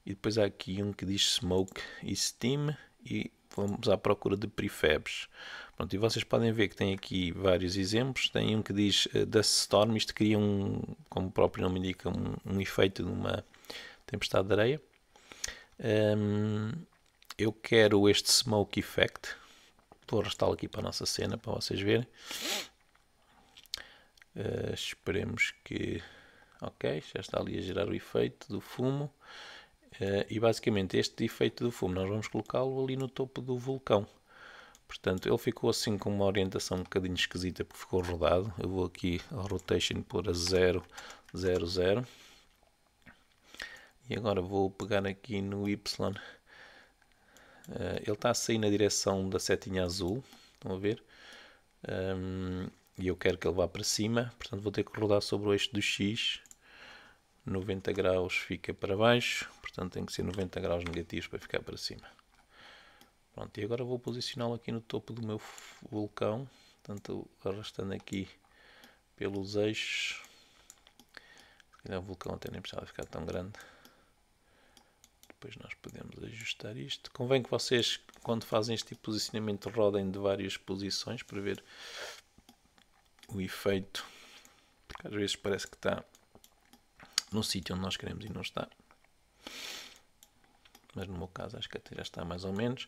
e depois há aqui um que diz Smoke e Steam e vamos à procura de prefabs. Pronto, e vocês podem ver que tem aqui vários exemplos. Tem um que diz Dust Storm, isto cria como o próprio nome indica, um efeito de uma tempestade de areia. Eu quero este Smoke Effect. Vou arrastá-lo aqui para a nossa cena para vocês verem. Esperemos que... Ok, já está ali a gerar o efeito do fumo. E basicamente este efeito do fumo nós vamos colocá-lo ali no topo do vulcão. Portanto, ele ficou assim com uma orientação um bocadinho esquisita porque ficou rodado. Eu vou aqui ao Rotation pôr a 0, 0, 0. E agora vou pegar aqui no Y. Ele está a sair na direção da setinha azul. Estão a ver? E eu quero que ele vá para cima. Portanto, vou ter que rodar sobre o eixo do X. 90 graus fica para baixo. Portanto, tem que ser 90 graus negativos para ficar para cima. Pronto, e agora vou posicioná-lo aqui no topo do meu vulcão. Portanto, arrastando aqui pelos eixos. O vulcão até nem precisava ficar tão grande. Depois nós podemos ajustar isto. Convém que vocês, quando fazem este tipo de posicionamento, rodem de várias posições para ver o efeito. Porque às vezes parece que está no sítio onde nós queremos e não está. Mas no meu caso acho que até já está mais ou menos.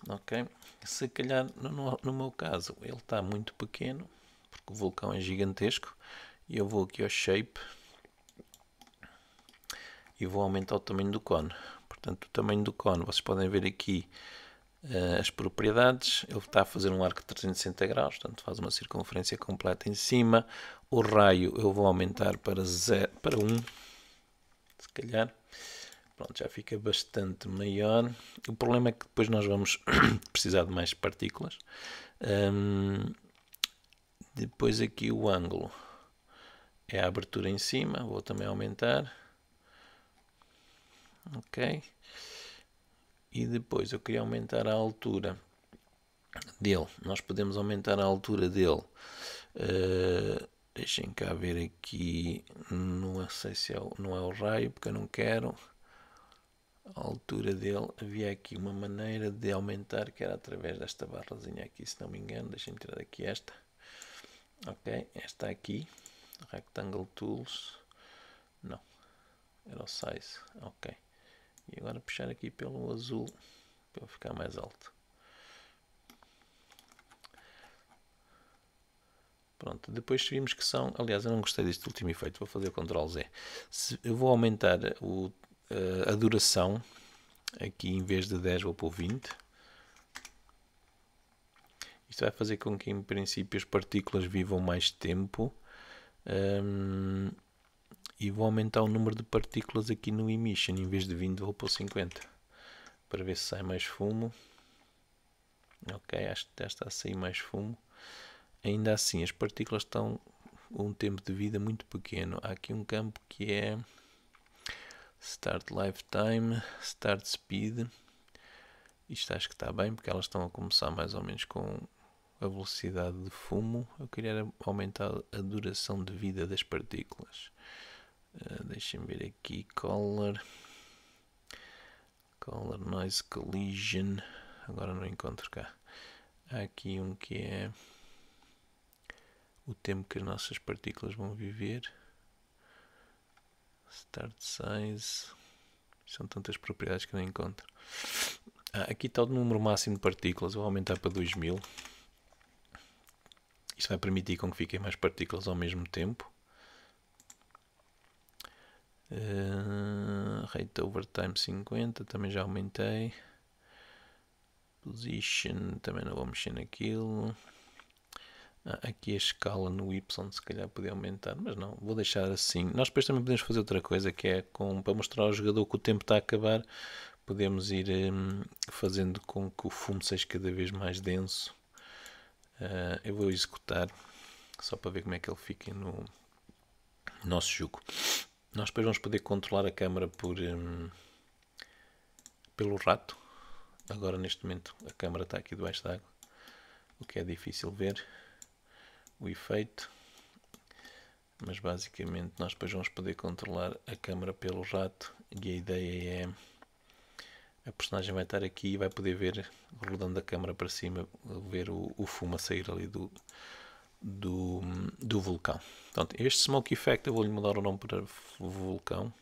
Ok. Se calhar no meu caso ele está muito pequeno, porque o vulcão é gigantesco. E eu vou aqui ao Shape. E vou aumentar o tamanho do cone. Portanto, o tamanho do cone, vocês podem ver aqui as propriedades. Ele está a fazer um arco de 360 graus, portanto faz uma circunferência completa em cima. O raio eu vou aumentar para 1, se calhar. Pronto, já fica bastante maior. O problema é que depois nós vamos precisar de mais partículas. Depois aqui o ângulo é a abertura em cima, vou também aumentar. Ok. E depois eu queria aumentar a altura dele. Nós podemos aumentar a altura dele. Deixem cá ver aqui. Não sei se não é o raio, porque eu não quero. A altura dele. Havia aqui uma maneira de aumentar, que era através desta barrazinha aqui, se não me engano. Deixem tirar aqui esta. Ok, esta aqui. Rectangle Tools. Não. Era o Size. Ok. E agora puxar aqui pelo azul para ficar mais alto. Pronto, depois vimos que são... Aliás, eu não gostei deste último efeito, vou fazer o Ctrl Z. Eu vou aumentar a duração. Aqui em vez de 10 vou pôr 20. Isto vai fazer com que em princípio as partículas vivam mais tempo. E vou aumentar o número de partículas aqui no Emission. Em vez de 20 vou pôr 50. Para ver se sai mais fumo. Ok, acho que já está a sair mais fumo. Ainda assim, as partículas estão com um tempo de vida muito pequeno. Há aqui um campo que é Start Lifetime, Start Speed. Isto acho que está bem, porque elas estão a começar mais ou menos com a velocidade de fumo. Eu queria aumentar a duração de vida das partículas. Deixem-me ver aqui, Color Noise Collision. agora não encontro cá. Há aqui um que é o tempo que as nossas partículas vão viver. Start size. São tantas propriedades que eu não encontro. Aqui está o número máximo de partículas. Vou aumentar para 2000. Isto vai permitir com que fiquem mais partículas ao mesmo tempo. Rate over time 50. Também já aumentei. Position. Também não vou mexer naquilo. Aqui a escala no Y se calhar podia aumentar, mas não, vou deixar assim. Nós depois também podemos fazer outra coisa, que é para mostrar ao jogador que o tempo está a acabar, podemos ir fazendo com que o fumo seja cada vez mais denso. Eu vou executar, só para ver como é que ele fica no nosso jogo. Nós depois vamos poder controlar a câmera pelo rato. Agora neste momento a câmera está aqui debaixo d'água, o que é difícil ver o efeito, mas basicamente nós depois vamos poder controlar a câmera pelo rato e a ideia é a personagem vai estar aqui e vai poder ver, rodando a câmera para cima, ver o fumo a sair ali do vulcão. Portanto, este Smoke Effect eu vou-lhe mudar o nome para vulcão.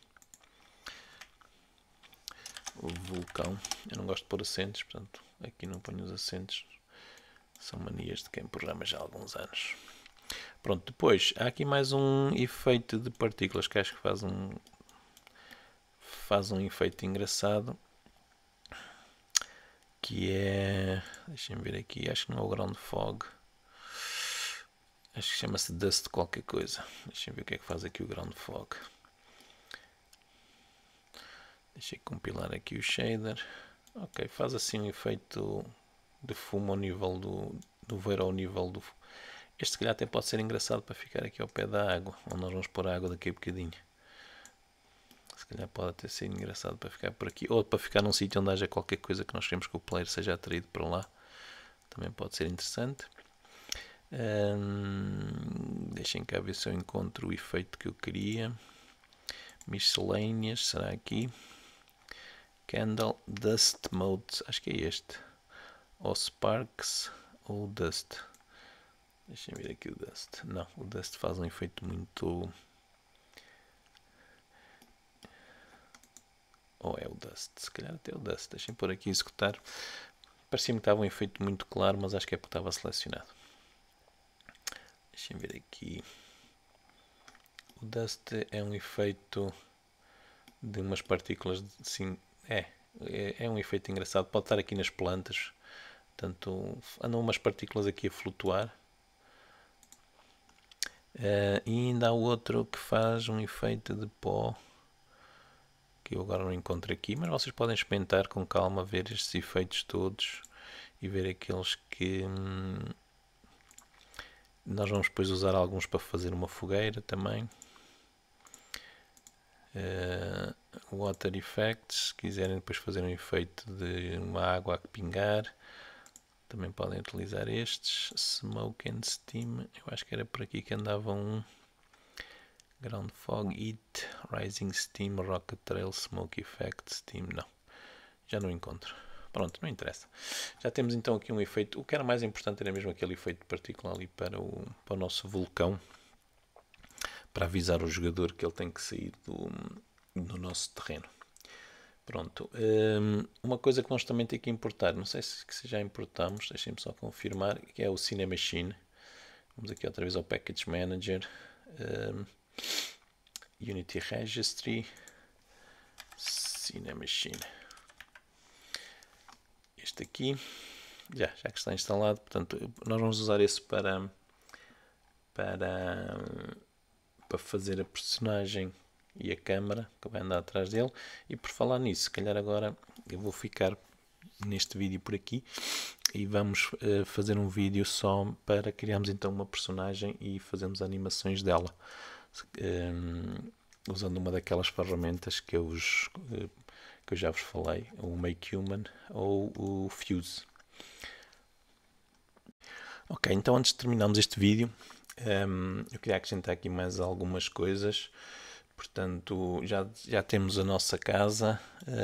O vulcão, eu não gosto de pôr acentos, portanto aqui não ponho os acentos. São manias de quem programa já há alguns anos. Pronto, depois há aqui mais um efeito de partículas que acho que faz um efeito engraçado. Que é... deixem-me ver aqui, acho que não é o Ground Fog. Acho que chama-se Dust qualquer coisa. Deixem-me ver o que é que faz aqui o Ground Fog. Deixa eu compilar aqui o shader. Ok, faz assim um efeito de fumo ao nível do ver ao nível do... Este se calhar até pode ser engraçado para ficar aqui ao pé da água, onde nós vamos pôr a água daqui a bocadinho. Se calhar pode até ser engraçado para ficar por aqui, ou para ficar num sítio onde haja qualquer coisa que nós queremos que o player seja atraído para lá. Também pode ser interessante. Deixem cá ver se eu encontro o efeito que eu queria. Miscellaneous, será aqui? Candle, Dust Mode, acho que é este. Ou Sparks ou Dust. Deixem ver aqui o Dust. Não, o Dust faz um efeito muito... ou é o Dust? Se calhar até o Dust. Deixem por aqui executar. Parecia-me que estava um efeito muito claro, mas acho que é porque estava selecionado. Deixem ver aqui. O Dust é um efeito de umas partículas, sim, é um efeito engraçado. Pode estar aqui nas plantas. Portanto, andam umas partículas aqui a flutuar. E ainda há outro que faz um efeito de pó, que eu agora não encontro aqui, mas vocês podem experimentar com calma, ver estes efeitos todos e ver aqueles que nós vamos depois usar alguns para fazer uma fogueira também. Water Effects, se quiserem depois fazer um efeito de uma água a pingar, também podem utilizar estes. Smoke and Steam, eu acho que era por aqui que andava um. Ground Fog, Heat, Rising Steam, Rocket Trail, Smoke Effect, Steam, não, já não encontro. Pronto, não interessa. Já temos então aqui um efeito. O que era mais importante era mesmo aquele efeito de partícula ali para o nosso vulcão, para avisar o jogador que ele tem que sair do nosso terreno. Pronto. Uma coisa que nós também temos que importar, não sei se já importamos, deixem-me só confirmar, que é o Cinemachine. Vamos aqui outra vez ao Package Manager. Unity Registry, Cinemachine. Este aqui, já que está instalado, portanto, nós vamos usar esse para fazer a personagem e a câmera que vai andar atrás dele. E por falar nisso, se calhar agora eu vou ficar neste vídeo por aqui e vamos fazer um vídeo só para criarmos então uma personagem e fazermos animações dela. Usando uma daquelas ferramentas que eu já vos falei, o Make Human ou o Fuse. Ok, então antes de terminarmos este vídeo, eu queria acrescentar aqui mais algumas coisas. Portanto, já temos a nossa casa,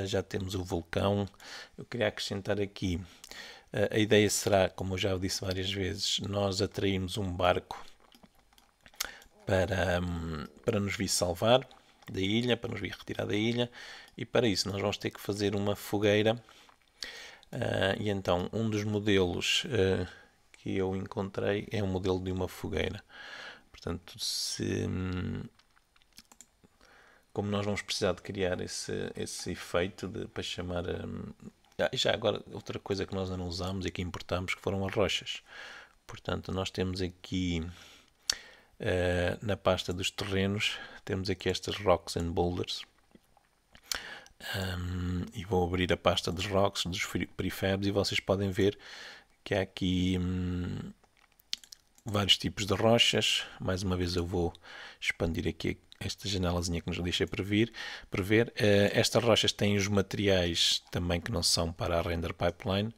já temos o vulcão. Eu queria acrescentar aqui, a ideia será, como eu já disse várias vezes, nós atrairmos um barco para nos vir salvar da ilha, para nos vir retirar da ilha, e para isso nós vamos ter que fazer uma fogueira. E então, um dos modelos que eu encontrei é um modelo de uma fogueira. Portanto, como nós vamos precisar de criar esse efeito para chamar. E já agora, outra coisa que nós não usamos e que importamos que foram as rochas. Portanto, nós temos aqui na pasta dos terrenos, temos aqui estas Rocks and Boulders. E vou abrir a pasta dos Rocks, dos Prefabs, e vocês podem ver que há aqui vários tipos de rochas. Mais uma vez eu vou expandir aqui esta janelazinha que nos deixa prever. Estas rochas têm os materiais também que não são para a render pipeline.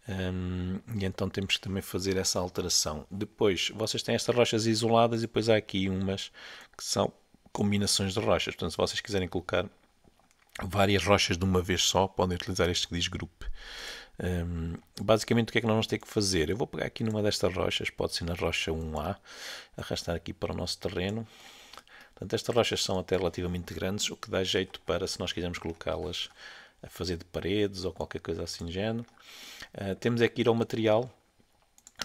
E então temos que também fazer essa alteração. Depois vocês têm estas rochas isoladas e depois há aqui umas que são combinações de rochas. Portanto, se vocês quiserem colocar várias rochas de uma vez só, podem utilizar este que diz Group. Basicamente o que é que nós vamos ter que fazer? Eu vou pegar aqui numa destas rochas, pode ser na rocha 1A, arrastar aqui para o nosso terreno. Portanto, estas rochas são até relativamente grandes, o que dá jeito para, se nós quisermos colocá-las a fazer de paredes ou qualquer coisa assim de género. Temos é que ir ao material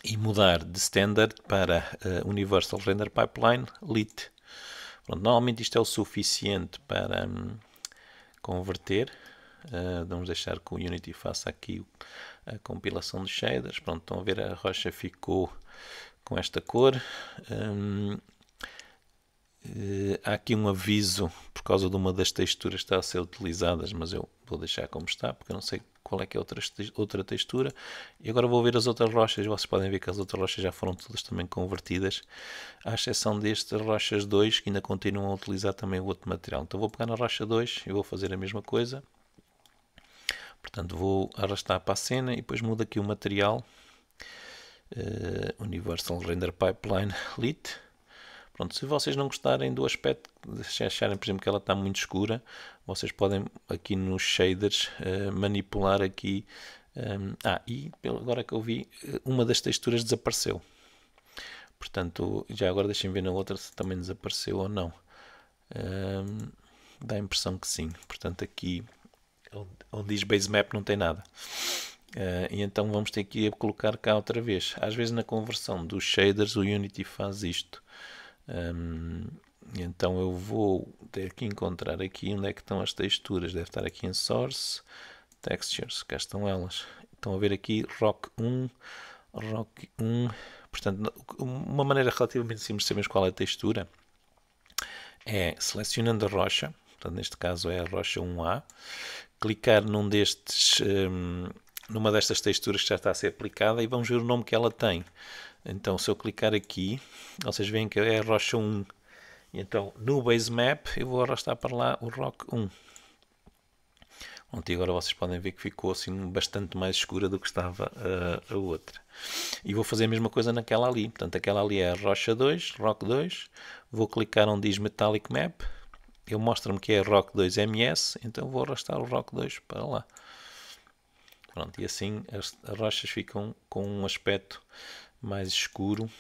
e mudar de Standard para Universal Render Pipeline Lit. Pronto, normalmente isto é o suficiente para converter. Vamos deixar que o Unity faça aqui a compilação dos shaders. Pronto, estão a ver, a rocha ficou com esta cor. Há aqui um aviso por causa de uma das texturas que está a ser utilizadas, mas eu vou deixar como está, porque eu não sei qual é que é outra textura. E agora vou ver as outras rochas. Vocês podem ver que as outras rochas já foram todas também convertidas, à exceção destas rochas 2, que ainda continuam a utilizar também o outro material. Então vou pegar na rocha 2 e vou fazer a mesma coisa. Portanto, vou arrastar para a cena e depois mudo aqui o material. Universal Render Pipeline Lit. Pronto, se vocês não gostarem do aspecto, se acharem, por exemplo, que ela está muito escura, vocês podem aqui nos shaders manipular aqui. E agora que eu vi, uma das texturas desapareceu. Portanto, já agora deixem ver na outra se também desapareceu ou não. Dá a impressão que sim. Portanto, aqui onde diz Base Map não tem nada. E então vamos ter que ir colocar cá outra vez. Às vezes na conversão dos shaders o Unity faz isto. Então eu vou ter que encontrar aqui onde é que estão as texturas. Deve estar aqui em Source, Textures, cá estão elas. Estão a ver aqui Rock 1, Rock 1. Portanto, uma maneira relativamente simples de sabermos qual é a textura é selecionando a rocha. Portanto, neste caso é a rocha 1A, clicar numa destas texturas que já está a ser aplicada e vamos ver o nome que ela tem. Então, se eu clicar aqui, vocês veem que é a rocha 1. E então, no Base Map, eu vou arrastar para lá o Rock 1. Pronto, e agora vocês podem ver que ficou assim bastante mais escura do que estava a outra. E vou fazer a mesma coisa naquela ali. Portanto, aquela ali é a rocha 2, Rock 2. Vou clicar onde diz Metallic Map. Ele mostra-me que é Rock 2 MS, então vou arrastar o Rock 2 para lá. Pronto, e assim as rochas ficam com um aspecto mais escuro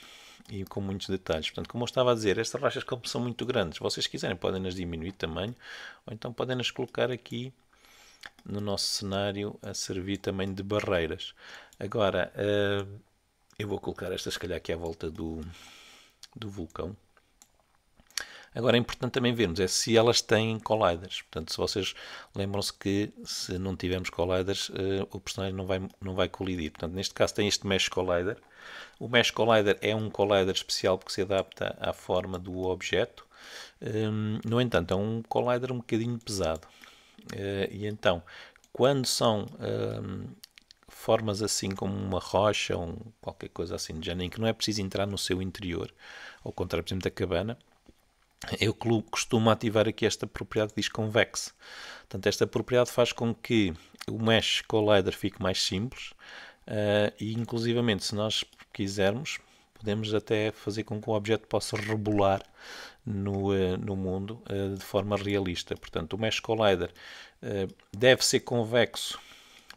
e com muitos detalhes. Portanto, como eu estava a dizer, estas rochas como são muito grandes, vocês quiserem podem as diminuir de tamanho, ou então podem as colocar aqui no nosso cenário a servir também de barreiras. Agora, eu vou colocar estas se calhar aqui à volta do vulcão. Agora é importante também vermos se elas têm colliders. Portanto, se vocês lembram-se que se não tivermos colliders, o personagem não vai colidir. Portanto, neste caso tem este Mesh Collider. O Mesh Collider é um collider especial porque se adapta à forma do objeto. No entanto, é um collider um bocadinho pesado. E então, quando são formas assim como uma rocha ou qualquer coisa assim de género, em que não é preciso entrar no seu interior, ao contrário, por exemplo, da cabana, eu costumo ativar aqui esta propriedade que diz Convex. Portanto, esta propriedade faz com que o Mesh Collider fique mais simples e, inclusivamente, se nós quisermos, podemos até fazer com que o objeto possa rebolar no mundo de forma realista. Portanto, o Mesh Collider deve ser convexo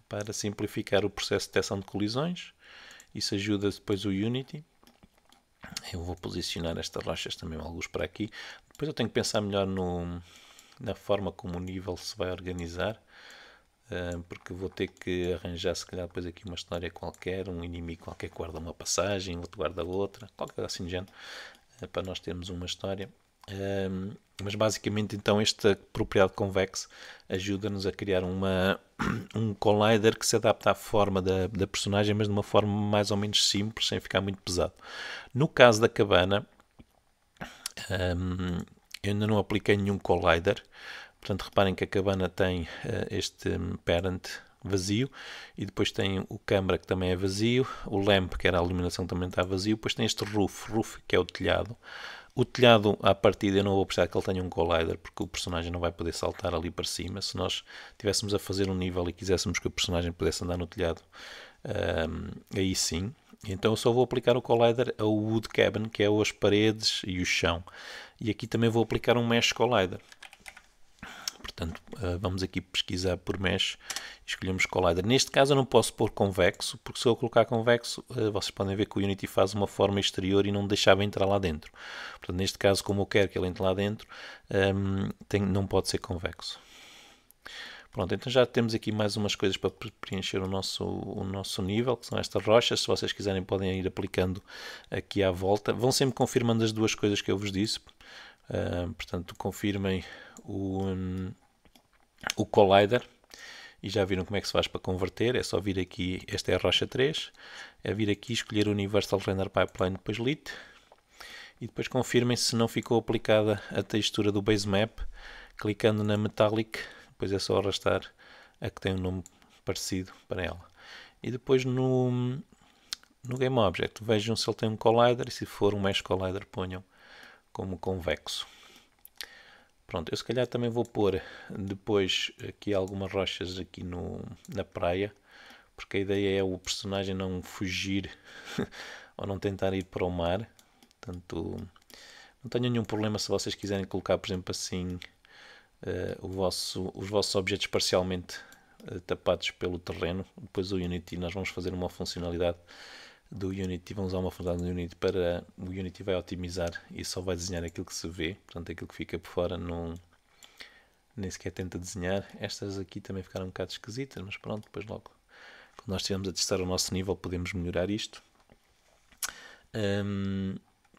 para simplificar o processo de detecção de colisões. Isso ajuda depois o Unity. Eu vou posicionar estas rochas também alguns para aqui. Depois eu tenho que pensar melhor na forma como o nível se vai organizar, porque vou ter que arranjar se calhar depois aqui uma história qualquer, um inimigo qualquer que guarda uma passagem, outro guarda outra, qualquer coisa assim de género, para nós termos uma história. Mas basicamente então esta propriedade convexa ajuda-nos a criar um collider que se adapta à forma da personagem, mas de uma forma mais ou menos simples, sem ficar muito pesado. No caso da cabana, eu ainda não apliquei nenhum collider. Portanto, reparem que a cabana tem este parent vazio e depois tem o câmara que também é vazio, o lamp que era a iluminação também está vazio, depois tem este roof que é o telhado. O telhado, à partida, eu não vou precisar que ele tenha um collider, porque o personagem não vai poder saltar ali para cima. Se nós estivéssemos a fazer um nível e quiséssemos que o personagem pudesse andar no telhado, aí sim. Então eu só vou aplicar o collider ao wood cabin, que é as paredes e o chão. E aqui também vou aplicar um mesh collider. Portanto, vamos aqui pesquisar por mesh e escolhemos collider. Neste caso eu não posso pôr convexo, porque se eu colocar convexo, vocês podem ver que o Unity faz uma forma exterior e não deixava entrar lá dentro. Portanto, neste caso, como eu quero que ele entre lá dentro, não pode ser convexo. Pronto, então já temos aqui mais umas coisas para preencher o nosso nível, que são estas rochas. Se vocês quiserem podem ir aplicando aqui à volta. Vão sempre confirmando as duas coisas que eu vos disse. Portanto, confirmem o collider e já viram como é que se faz para converter. É só vir aqui, esta é a rocha 3, é vir aqui escolher o Universal Render Pipeline, depois Lit, e depois confirmem se não ficou aplicada a textura do base map, clicando na Metallic, depois é só arrastar a que tem um nome parecido para ela. E depois no Game Object vejam se ele tem um collider, e se for um Mesh Collider ponham como convexo. Pronto, eu se calhar também vou pôr depois aqui algumas rochas aqui na praia, porque a ideia é o personagem não fugir ou não tentar ir para o mar. Portanto, não tenho nenhum problema se vocês quiserem colocar, por exemplo, assim os vossos objetos parcialmente tapados pelo terreno. Depois o Unity, nós vamos fazer uma funcionalidade do Unity, vamos usar uma funcionalidade do Unity para o Unity vai otimizar e só vai desenhar aquilo que se vê, portanto aquilo que fica por fora nem sequer tenta desenhar. Estas aqui também ficaram um bocado esquisitas, mas pronto, depois logo quando nós estivermos a testar o nosso nível podemos melhorar isto.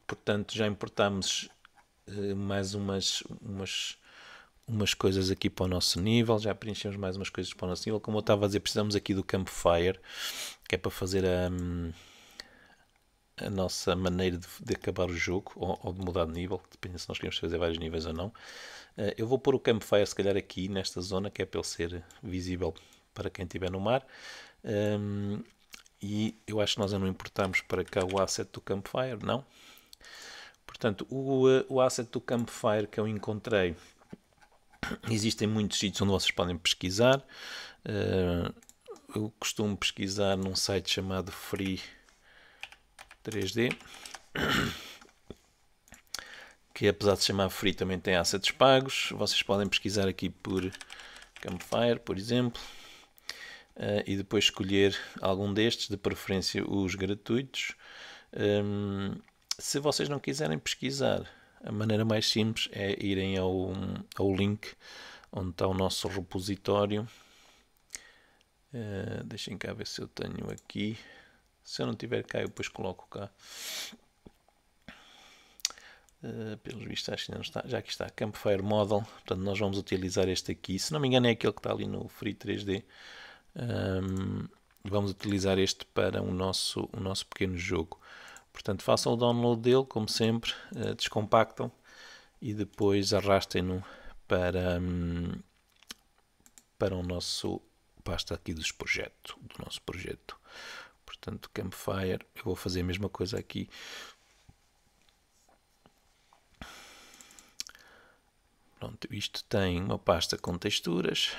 Portanto já importámos mais umas coisas aqui para o nosso nível, já preenchemos mais umas coisas para o nosso nível. Como eu estava a dizer, precisamos aqui do Campfire, que é para fazer a nossa maneira de acabar o jogo ou de mudar de nível, depende se nós queremos fazer vários níveis ou não. Eu vou pôr o Campfire se calhar aqui nesta zona, que é para ele ser visível para quem estiver no mar. E eu acho que nós não importamos para cá o asset do Campfire, não? Portanto, o asset do Campfire que eu encontrei, existem muitos sítios onde vocês podem pesquisar. Eu costumo pesquisar num site chamado Free 3D, que apesar de se chamar Free também tem assets pagos. Vocês podem pesquisar aqui por Campfire, por exemplo, e depois escolher algum destes, de preferência os gratuitos. Se vocês não quiserem pesquisar, a maneira mais simples é irem ao link onde está o nosso repositório. Deixem cá ver se eu tenho aqui. Se eu não tiver cá, eu depois coloco cá. Pelos vistos, acho que ainda não está. Já aqui está, Campfire Model. Portanto, nós vamos utilizar este aqui. Se não me engano, é aquele que está ali no Free 3D. Vamos utilizar este para o nosso pequeno jogo. Portanto, façam o download dele, como sempre, descompactam e depois arrastem-no para o nosso pasta aqui do nosso projeto. Portanto, Campfire, eu vou fazer a mesma coisa aqui. Pronto, isto tem uma pasta com texturas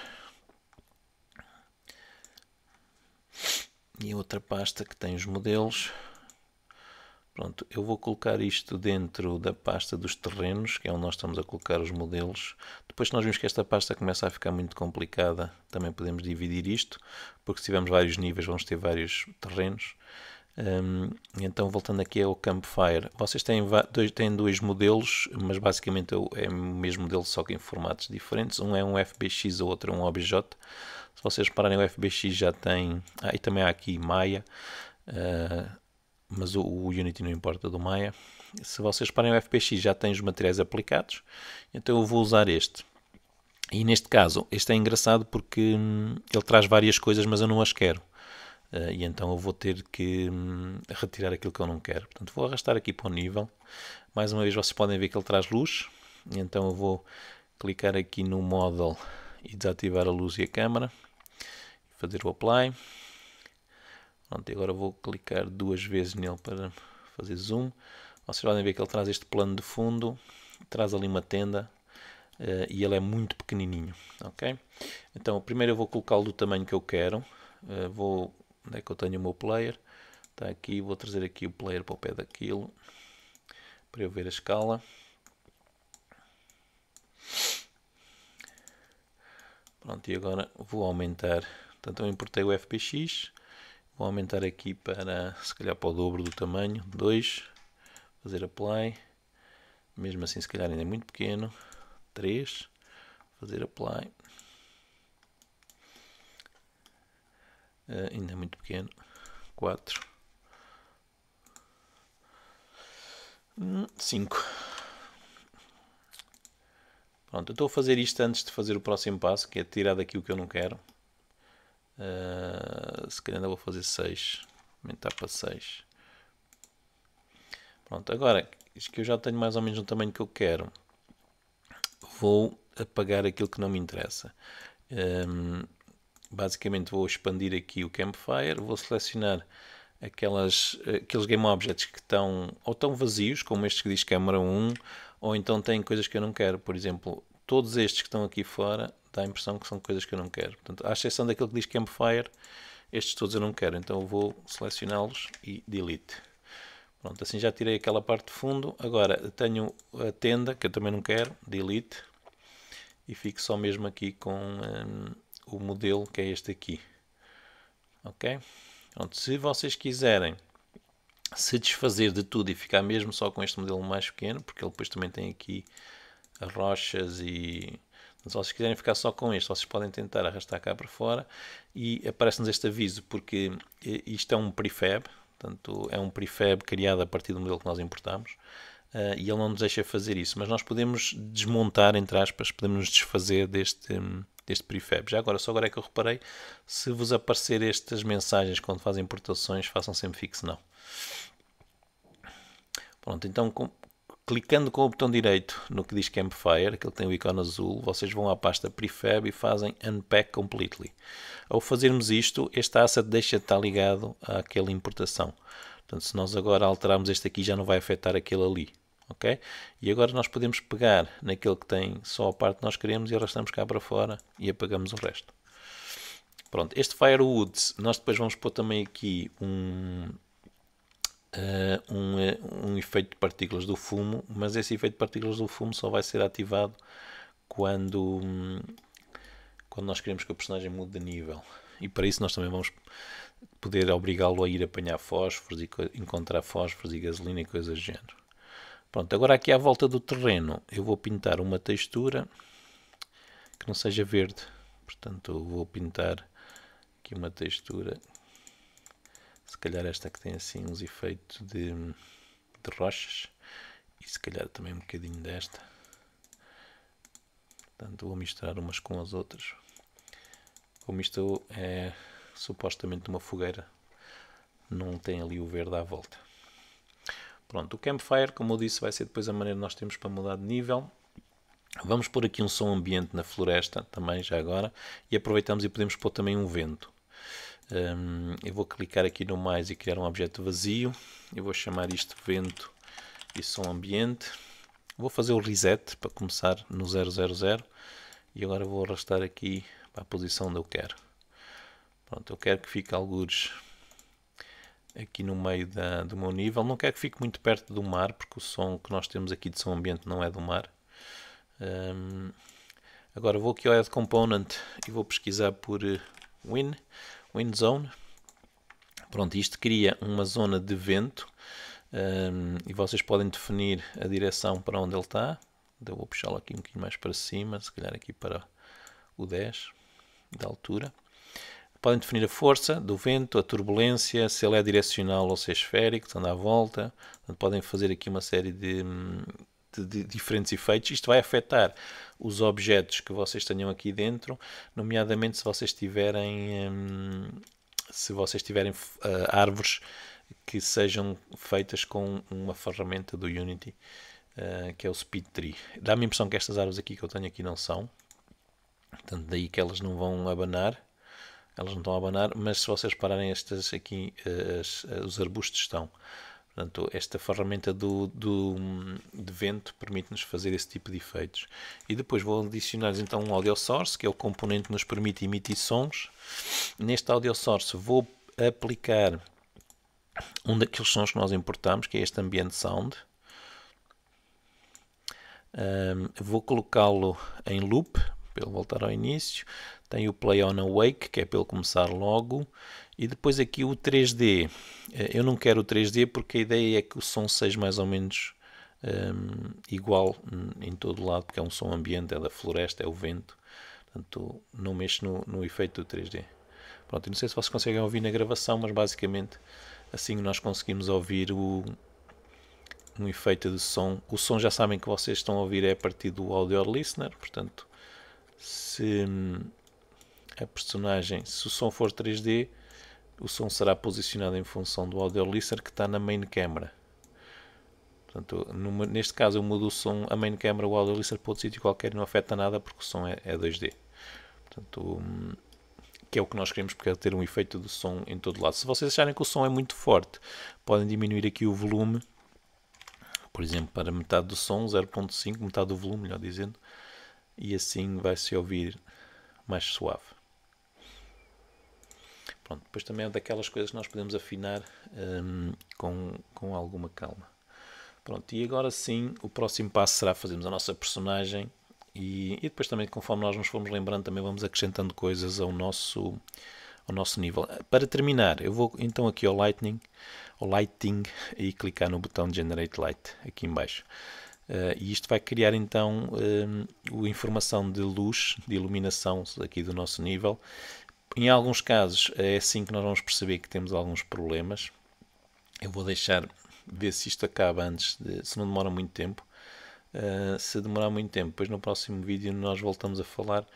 e outra pasta que tem os modelos. Pronto, eu vou colocar isto dentro da pasta dos terrenos, que é onde nós estamos a colocar os modelos. Depois que nós vimos que esta pasta começa a ficar muito complicada, também podemos dividir isto, porque se tivermos vários níveis vamos ter vários terrenos. Então voltando aqui ao Campfire, vocês têm dois modelos, mas basicamente é o mesmo modelo, só que em formatos diferentes. Um é um FBX, o outro é um OBJ. Se vocês repararem, o FBX já tem... e também há aqui Maya, mas o Unity não importa do Maya. Se vocês reparem, o FBX já tem os materiais aplicados, então eu vou usar este. E neste caso, este é engraçado porque ele traz várias coisas, mas eu não as quero. E então eu vou ter que retirar aquilo que eu não quero. Portanto, vou arrastar aqui para o nível. Mais uma vez, vocês podem ver que ele traz luz. E então eu vou clicar aqui no Model e desativar a luz e a câmera. Fazer o Apply. Pronto, e agora vou clicar 2 vezes nele para fazer zoom. Vocês podem ver que ele traz este plano de fundo. Traz ali uma tenda. E ele é muito pequenininho. Ok? Então, primeiro eu vou colocá-lo do tamanho que eu quero. Onde é que eu tenho o meu player? Está aqui, vou trazer aqui o player para o pé daquilo, para eu ver a escala. Pronto, e agora vou aumentar. Portanto, eu importei o FBX, vou aumentar aqui para, se calhar, para o dobro do tamanho, 2, fazer apply, mesmo assim se calhar ainda é muito pequeno, 3, fazer apply. Ainda é muito pequeno, 4, 5. Pronto, eu estou a fazer isto antes de fazer o próximo passo, que é tirar daqui o que eu não quero. Se calhar ainda vou fazer 6, aumentar para 6. Pronto, agora isto que eu já tenho mais ou menos no tamanho que eu quero, vou apagar aquilo que não me interessa. Basicamente vou expandir aqui o Campfire, vou selecionar aqueles Game Objects que estão ou tão vazios, como este que diz câmara 1, ou então tem coisas que eu não quero. Por exemplo, todos estes que estão aqui fora, dá a impressão que são coisas que eu não quero. Portanto, à exceção daquele que diz Campfire, estes todos eu não quero, então eu vou selecioná-los e delete. Pronto, assim já tirei aquela parte de fundo. Agora tenho a tenda, que eu também não quero, delete, e fico só mesmo aqui com o modelo, que é este aqui. Ok? Pronto, se vocês quiserem se desfazer de tudo e ficar mesmo só com este modelo mais pequeno, porque ele depois também tem aqui as rochas e... Se vocês quiserem ficar só com este, vocês podem tentar arrastar cá para fora e aparece-nos este aviso, porque isto é um prefab, portanto é um prefab criado a partir do modelo que nós importamos, e ele não nos deixa fazer isso, mas nós podemos desmontar, entre aspas, podemos nos desfazer deste prefab. Já agora, só agora é que eu reparei, se vos aparecer estas mensagens quando fazem importações, façam sempre fixe não. Pronto, então clicando com o botão direito no que diz Campfire, aquele que tem o ícone azul, vocês vão à pasta Prefab e fazem Unpack Completely. Ao fazermos isto, este asset deixa de estar ligado àquela importação. Portanto, se nós agora alterarmos este aqui, já não vai afetar aquele ali. Ok? E agora nós podemos pegar naquele que tem só a parte que nós queremos e arrastamos cá para fora e apagamos o resto. Pronto, este Firewood, nós depois vamos pôr também aqui um efeito de partículas do fumo, mas esse efeito de partículas do fumo só vai ser ativado quando nós queremos que o personagem mude de nível. E para isso nós também vamos poder obrigá-lo a ir apanhar fósforos e encontrar fósforos e gasolina e coisas do género. Pronto, agora aqui à volta do terreno eu vou pintar uma textura que não seja verde. Portanto, eu vou pintar aqui uma textura, se calhar esta que tem assim uns efeitos de rochas, e se calhar também um bocadinho desta. Portanto, vou misturar umas com as outras. Como isto é supostamente uma fogueira, não tem ali o verde à volta. Pronto, o Campfire, como eu disse, vai ser depois a maneira que nós temos para mudar de nível. Vamos pôr aqui um som ambiente na floresta também, já agora, e aproveitamos e podemos pôr também um vento. Eu vou clicar aqui no mais e criar um objeto vazio. Eu vou chamar isto vento e som ambiente. Vou fazer o reset para começar no 000 e agora vou arrastar aqui para a posição onde eu quero. Pronto, eu quero que fique algures aqui no meio do meu nível. Não quero que fique muito perto do mar, porque o som que nós temos aqui de som ambiente não é do mar. Agora vou aqui ao Add Component e vou pesquisar por Wind Zone. Pronto, isto cria uma zona de vento e vocês podem definir a direção para onde ele está. Eu vou puxá-lo aqui um bocadinho mais para cima, se calhar aqui para o 10 da altura. Podem definir a força do vento, a turbulência, se ele é direcional ou se é esférico, se anda à volta. Portanto, podem fazer aqui uma série de diferentes efeitos. Isto vai afetar os objetos que vocês tenham aqui dentro, nomeadamente se vocês tiverem árvores que sejam feitas com uma ferramenta do Unity, que é o Speed Tree. Dá-me a impressão que estas árvores aqui que eu tenho aqui não são, portanto daí que elas não vão abanar. Elas não estão a abanar, mas se vocês repararem, estas aqui, os arbustos estão. Portanto, esta ferramenta de vento permite-nos fazer esse tipo de efeitos. E depois vou adicionar então um audio source, que é o componente que nos permite emitir sons. Neste audio source vou aplicar um daqueles sons que nós importamos, que é este ambient sound. Vou colocá-lo em loop, para ele voltar ao início. Tem o Play on Awake, que é para ele começar logo. E depois aqui o 3D. Eu não quero o 3D porque a ideia é que o som seja mais ou menos igual em todo lado, porque é um som ambiente, é da floresta, é o vento. Portanto, não mexo no efeito do 3D. Pronto, não sei se vocês conseguem ouvir na gravação, mas basicamente assim nós conseguimos ouvir um efeito de som. O som já sabem que vocês estão a ouvir é a partir do Audio Listener, portanto, se a personagem, se o som for 3D, o som será posicionado em função do Audio Listener que está na main camera. Portanto, neste caso eu mudo o som, a main camera, o Audio Listener para outro sítio qualquer, não afeta nada porque o som é 2D. Portanto, que é o que nós queremos, porque é ter um efeito de som em todo lado. Se vocês acharem que o som é muito forte, podem diminuir aqui o volume, por exemplo, para metade do som, 0.5, metade do volume, melhor dizendo, e assim vai-se ouvir mais suave. Pronto, depois também é daquelas coisas que nós podemos afinar com alguma calma. Pronto, e agora sim, o próximo passo será fazermos a nossa personagem e depois também, conforme nós nos formos lembrando, também vamos acrescentando coisas ao nosso nível. Para terminar, eu vou então aqui ao Lighting, e clicar no botão Generate Light, aqui em baixo. E isto vai criar então a informação de luz, de iluminação aqui do nosso nível. Em alguns casos é assim que nós vamos perceber que temos alguns problemas. Eu vou deixar ver se isto acaba antes, se não demora muito tempo. Se demorar muito tempo, depois no próximo vídeo nós voltamos a falar.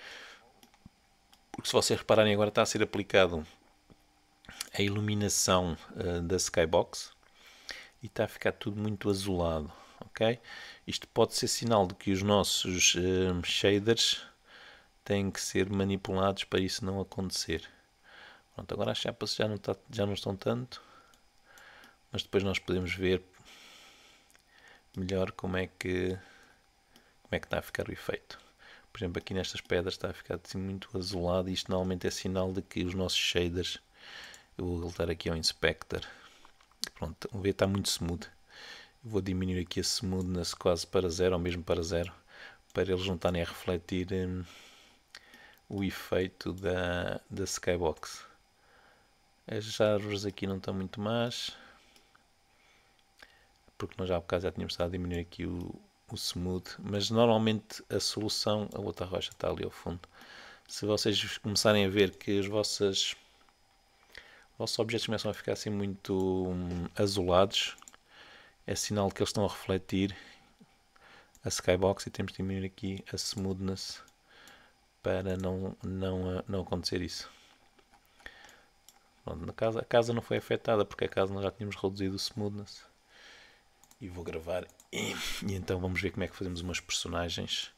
Porque se vocês repararem, agora está a ser aplicado a iluminação da Skybox e está a ficar tudo muito azulado. Okay? Isto pode ser sinal de que os nossos shaders têm que ser manipulados para isso não acontecer. Pronto, agora as chapas já não estão tanto, mas depois nós podemos ver melhor como é que está a ficar o efeito. Por exemplo, aqui nestas pedras está a ficar assim muito azulado e isto normalmente é sinal de que os nossos shaders, eu vou voltar aqui ao Inspector, pronto, vamos ver, está muito smooth. Vou diminuir aqui a smoothness quase para 0, ou mesmo para 0, para eles não estarem a refletir o efeito da Skybox. As árvores aqui não estão muito más, porque nós já há bocado já tínhamos estado a diminuir aqui o smooth, mas normalmente a solução, a outra rocha está ali ao fundo. Se vocês começarem a ver que os vossos objetos começam a ficar assim muito azulados, é sinal de que eles estão a refletir a Skybox e temos de diminuir aqui a smoothness para não acontecer isso. Pronto, a casa não foi afetada porque a casa nós já tínhamos reduzido o smoothness. E vou gravar e então vamos ver como é que fazemos umas personagens